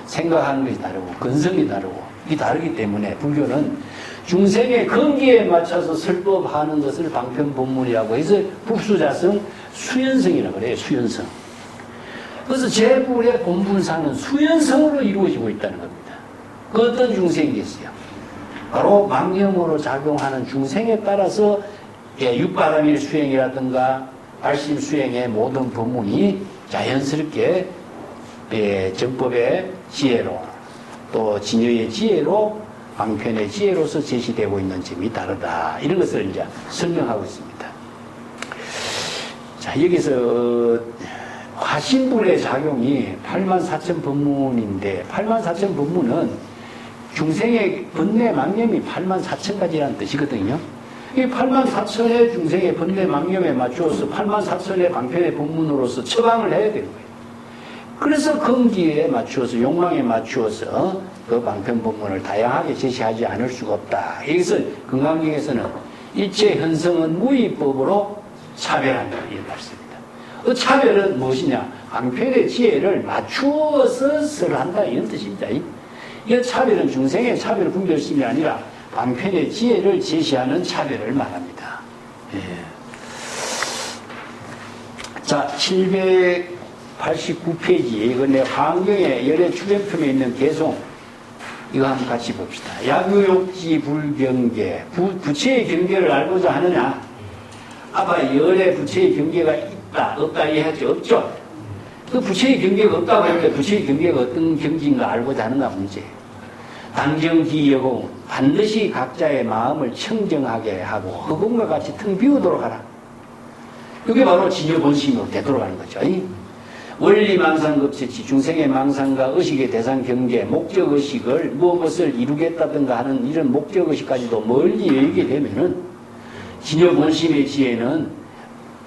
[SPEAKER 2] 생각하는 것이 다르고 근성이 다르고 이 다르기 때문에 불교는 중생의 근기에 맞춰서 설법하는 것을 방편법문이라고 해서 불수자성 수연성이라고 그래요. 수연성. 그래서 제불의 본분사는 수연성으로 이루어지고 있다는 겁니다. 그 어떤 중생이 있어요. 바로 망념으로 작용하는 중생에 따라서 육바람일 수행이라든가 발심 수행의 모든 법문이 자연스럽게 정법의 지혜로 또 진여의 지혜로 방편의 지혜로서 제시되고 있는 점이 다르다. 이런 것을 이제 설명하고 있습니다. 자, 여기서 화신불의 작용이 84,000 법문인데 84,000 법문은 중생의 번뇌 망념이 84,000가지라는 뜻이거든요. 이 84,000의 중생의 번뇌 망념에 맞추어서 84,000의 방편의 법문으로서 처방을 해야 되는 거예요. 그래서 근기에 맞추어서 용망에 맞추어서 그 방편 법문을 다양하게 제시하지 않을 수가 없다. 이것을 금강경에서는 일체 현성은 무의법으로 차별한다 이런 말씀입니다. 그 차별은 무엇이냐? 방편의 지혜를 맞추어서 설한다 이런 뜻입니다. 이 차별은 중생의 차별 분별심이 아니라 방편의 지혜를 제시하는 차별을 말합니다. 예. 자, 789페이지 이건 내 환경의 열애 출연품에 있는 개송 이거 한번 같이 봅시다. 야구욕지 불경계 부처의 경계를 알고자 하느냐? 아까 열애 부처의 경계가 있다 없다 이해하죠? 없죠? 그 부처의 경계가 없다고 할 때 부처의 경계가 어떤 경지인가 알고자 하는가 문제. 당정기여공 반드시 각자의 마음을 청정하게 하고 허공과 같이 텅 비우도록 하라. 이게 바로 진여본심으로 되도록 하는 거죠. 원리망상급체치 중생의 망상과 의식의 대상 경계 목적의식을 무엇을 이루겠다든가 하는 이런 목적의식까지도 멀리 열게 되면은 진여본심의 지혜는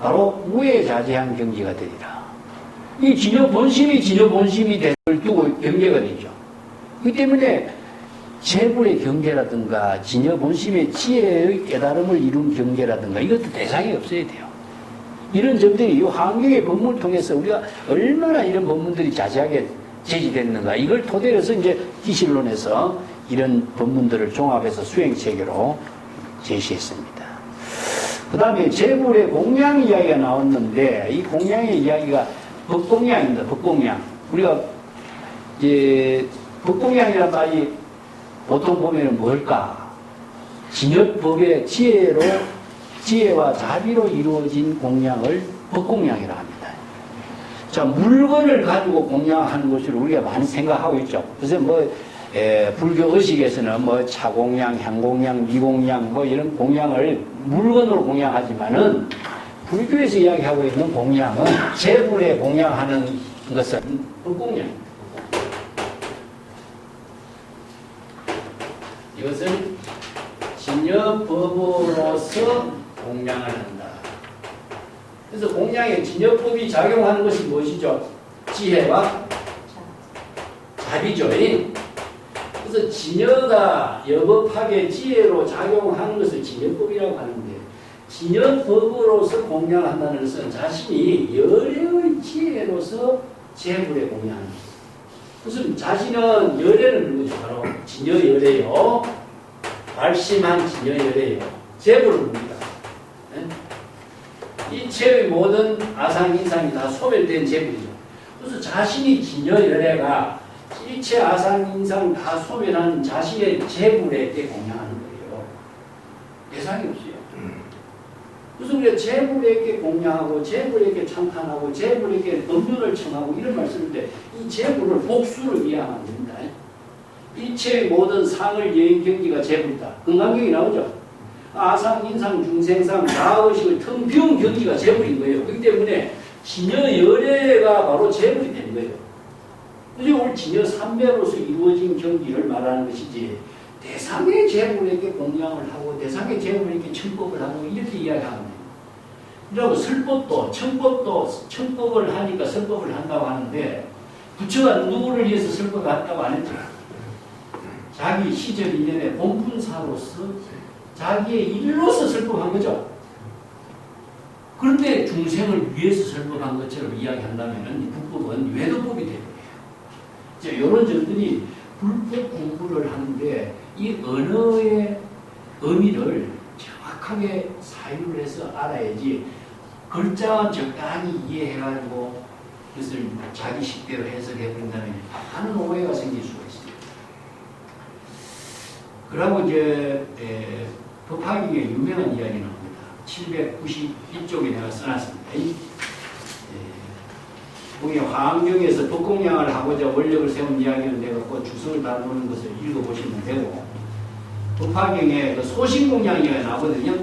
[SPEAKER 2] 바로 무해자재한 경지가 되리라. 이 진여본심이 진여본심이 대를 두고 경계가 되죠. 그렇기 때문에 재불의 경계라든가 진여 본심의 지혜의 깨달음을 이룬 경계라든가 이것도 대상이 없어야 돼요. 이런 점들이 이 환경의 법문을 통해서 우리가 얼마나 이런 법문들이 자세하게 제시됐는가 이걸 토대로 해서 이제 기실론에서 이런 법문들을 종합해서 수행체계로 제시했습니다. 그 다음에 재불의 공양 이야기가 나왔는데 이 공양의 이야기가 법공양입니다. 법공양. 우리가 이제 법공양이란 말이 보통 보면은 뭘까? 진여법의 지혜와 자비로 이루어진 공양을 법공양이라고 합니다. 자, 물건을 가지고 공양하는 것을 우리가 많이 생각하고 있죠. 그래서 불교 의식에서는 차공양, 향공양, 미공양 이런 공양을 물건으로 공양하지만은 불교에서 이야기하고 있는 공양은 재불에 공양하는 것은 법공양. 이것은 진여법으로서 공양을 한다. 그래서 공양에 진여법이 작용하는 것이 무엇이죠? 지혜와 자비죠. 그래서 진여가 여법하게 지혜로 작용하는 것을 진여법이라고 하는데 진여법으로서 공양한다는 것은 자신이 열애의 지혜로서 재불에 공양하는 것. 무슨 자신은 열애를 누구죠? 바로 진여열애요. 발심한 진여열애요. 재불을 봅니다. 이체의 모든 아상, 인상이 다 소멸된 재불이죠. 그래서 자신이 진여열애가 일체 아상, 인상 다 소멸한 자신의 재불에게 공양하는 거예요. 대상이 없어요. 그래서 우리가 재불에게 공양하고 재불에게 찬탄하고 재불에게 법륜을 청하고 이런 말씀일 때 이 재불을 복수를 이해하면 안 됩니다. 일체의 모든 상을 여인 경지가 재불이다. 건강경이 나오죠. 아상, 인상, 중생상, 자의식을 텅 비운 경지가 재불인 거예요. 그렇기 때문에 진여열애가 바로 재불이 되는 거예요. 그래서 오늘 진여 삼배로서 이루어진 경지를 말하는 것이지 대상의 재불에게 공양을 하고 대상의 재불에게 청법을 하고 이렇게 이야기하는 거예요. 그리고 설법도 청법을 하니까 설법을 한다고 하는데 부처가 누구를 위해서 설법을 한다고 안 했죠. 자기 시절 인연의 본분사로서 자기의 일로서 설법한 거죠. 그런데 중생을 위해서 설법한 것처럼 이야기한다면 불법은 외도법이 되는 거예요. 이런 점들이 불법 공부를 하는데 이 언어의 의미를 정확하게 사유를 해서 알아야지 글자만 적당히 이해해가지고 그것을 자기 식대로 해석해버린다면 많은 오해가 생길 수가 있습니다. 그러고 이제 법화경에 유명한 이야기 나옵니다. 791쪽에 내가 써놨습니다. 거기 화엄경에서 법공양을 하고자 원력을 세운 이야기를 내가 그 주석을 다루는 것을 읽어보시면 되고 법화경에 그 소신공양 이야기가 나오거든요.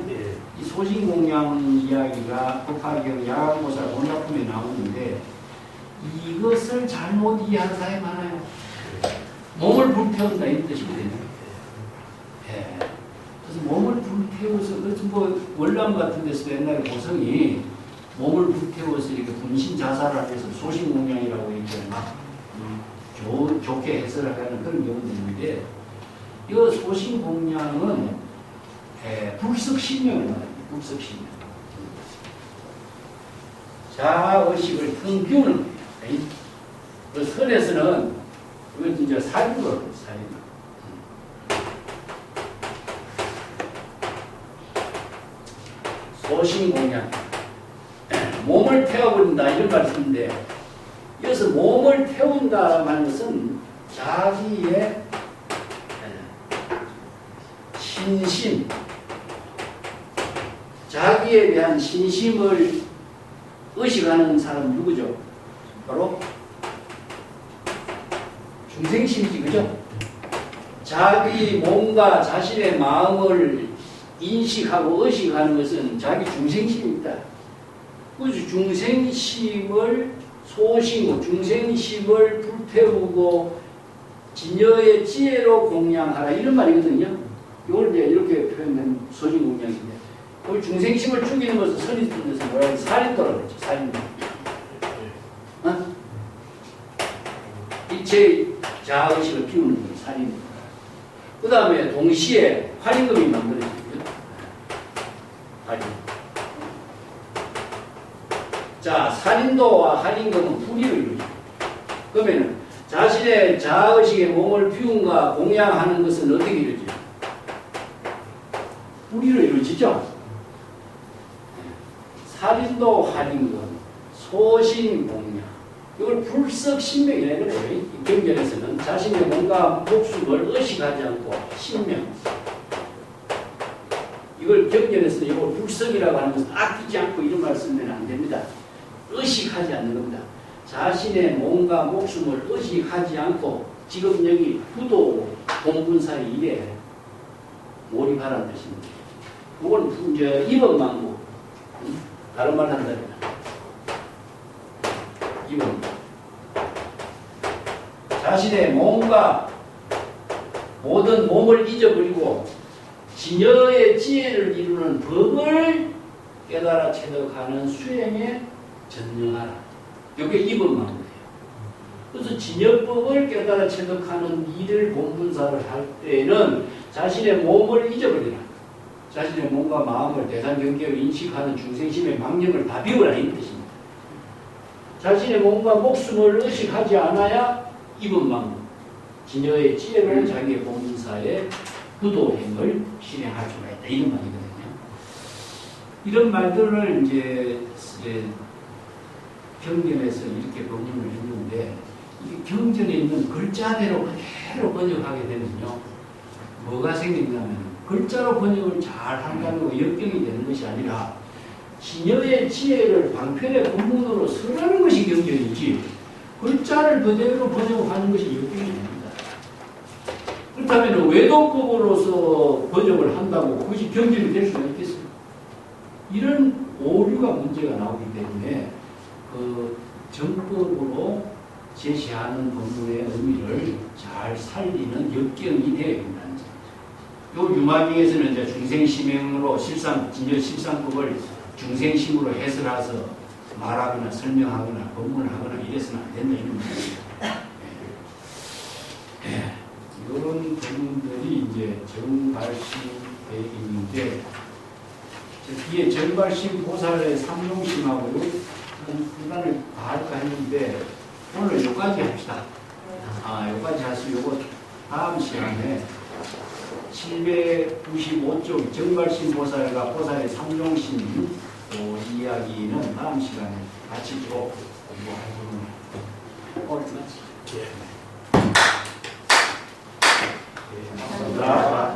[SPEAKER 2] 이 소신공양 이야기가 법화경 야광모사 원작품에 나오는데 이것을 잘못 이해하는 사람이 많아요. 몸을 불태운다 이런 뜻이거든요. 그래서 몸을 불태워서 그래서 월남 같은 데서 옛날에 고성이 몸을 불태워서 이렇게 분신 자살을 해서 소신공양이라고 이렇게 막 좋게 해설을 하는 그런 경우도 있는데 이 소신공양은 불석신명을 말합니다. 불석신명. 자의식을 텅 비우는 거예요. 그 선에서는 이건 이제 사유로 해요. 사유. 소신공양. 몸을 태워버린다 이런 말씀인데 여기서 몸을 태운다라는 것은 자기의 신심, 자기에 대한 신심을 의식하는 사람은 누구죠? 바로 중생심이지, 그죠? 자기 몸과 자신의 마음을 인식하고 의식하는 것은 자기 중생심입니다. 그래서 중생심을 소신고 중생심을 불태우고 진여의 지혜로 공양하라 이런 말이거든요. 이걸 이제 이렇게 표현된 소신공양인데 그 중생심을 죽이는 것을 선이 뜻에서 뭐라 해야 살인도라고 그랬죠. 살인도. 일체의 자아의식을 피우는 게 살인도. 그 다음에 동시에 활임금이 만들어지죠. 활임금. 자, 살인도와 활임금은 분리를 이루죠. 그러면 자신의 자아의식의 몸을 비움과 공양하는 것은 어떻게 이루어지죠? 분리로 이루어지죠. 살인도, 활임금, 소신, 공양. 이걸 불석신명이라고 그래요. 경전에서는 자신의 몸과 목숨을 의식하지 않고 신명. 이걸 경전에서는 이걸 불석이라고 하는 것은 아끼지 않고 이런 말 쓰면 안 됩니다. 의식하지 않는 겁니다. 자신의 몸과 목숨을 의식하지 않고 지금 여기 부도 본분사의 일에 몰입하라는 뜻입니다. 이건 이제 입원망고. 다른 말 한다면 입원. 자신의 몸과 모든 몸을 잊어버리고 진여의 지혜를 이루는 법을 깨달아 체득하는 수행에 전념하라. 이게 입원망고예요. 그래서 진여법을 깨달아 체득하는 일을 본분사를 할 때에는 자신의 몸을 잊어버리라. 자신의 몸과 마음을 대상경계로 인식하는 중생심의 망령을 다 비우라 이 뜻입니다. 자신의 몸과 목숨을 의식하지 않아야 입은망고, 진여의 지혜로운 자기의 본분사의 부도행을 실행할 수가 있다. 이런 말이거든요. 이런 말들을 이제 경전에서 이렇게 번역을 했는데 이게 경전에 있는 글자대로 그대로 번역하게 되면요. 뭐가 생기냐면 글자로 번역을 잘 한다는 거 역경이 되는 것이 아니라 진여의 지혜를 방편의 본문으로 설하는 것이 경전이지 글자를 그대로 번역하는 것이 역경이 됩니다. 그렇다면 외도법으로서 번역을 한다고 그것이 경전이 될 수가 있겠습니까? 이런 오류가 문제가 나오기 때문에 그 정법으로 제시하는 본문의 의미를 잘 살리는 역경이 되어야 된다는 거죠. 요 유마경에서는 이제 중생심행으로 진여 실상법을 중생심으로 해설해서 말하거나 설명하거나 법문을 하거나 이래서는 안 된다 이런 말입니다. 이런 부분들이 이제 정발심에 있는데 뒤에 정발심 보살의 삼용심하고 분간을 다 할까 했는데 오늘 여기까지 합시다. 여기까지 하시고 요거 다음 시간에 795쪽 정발심 보살과 보살의 삼용심 이 이야기는 다음 시간에 같이 쭉 공부하도록 오늘 마치. 감사합니다.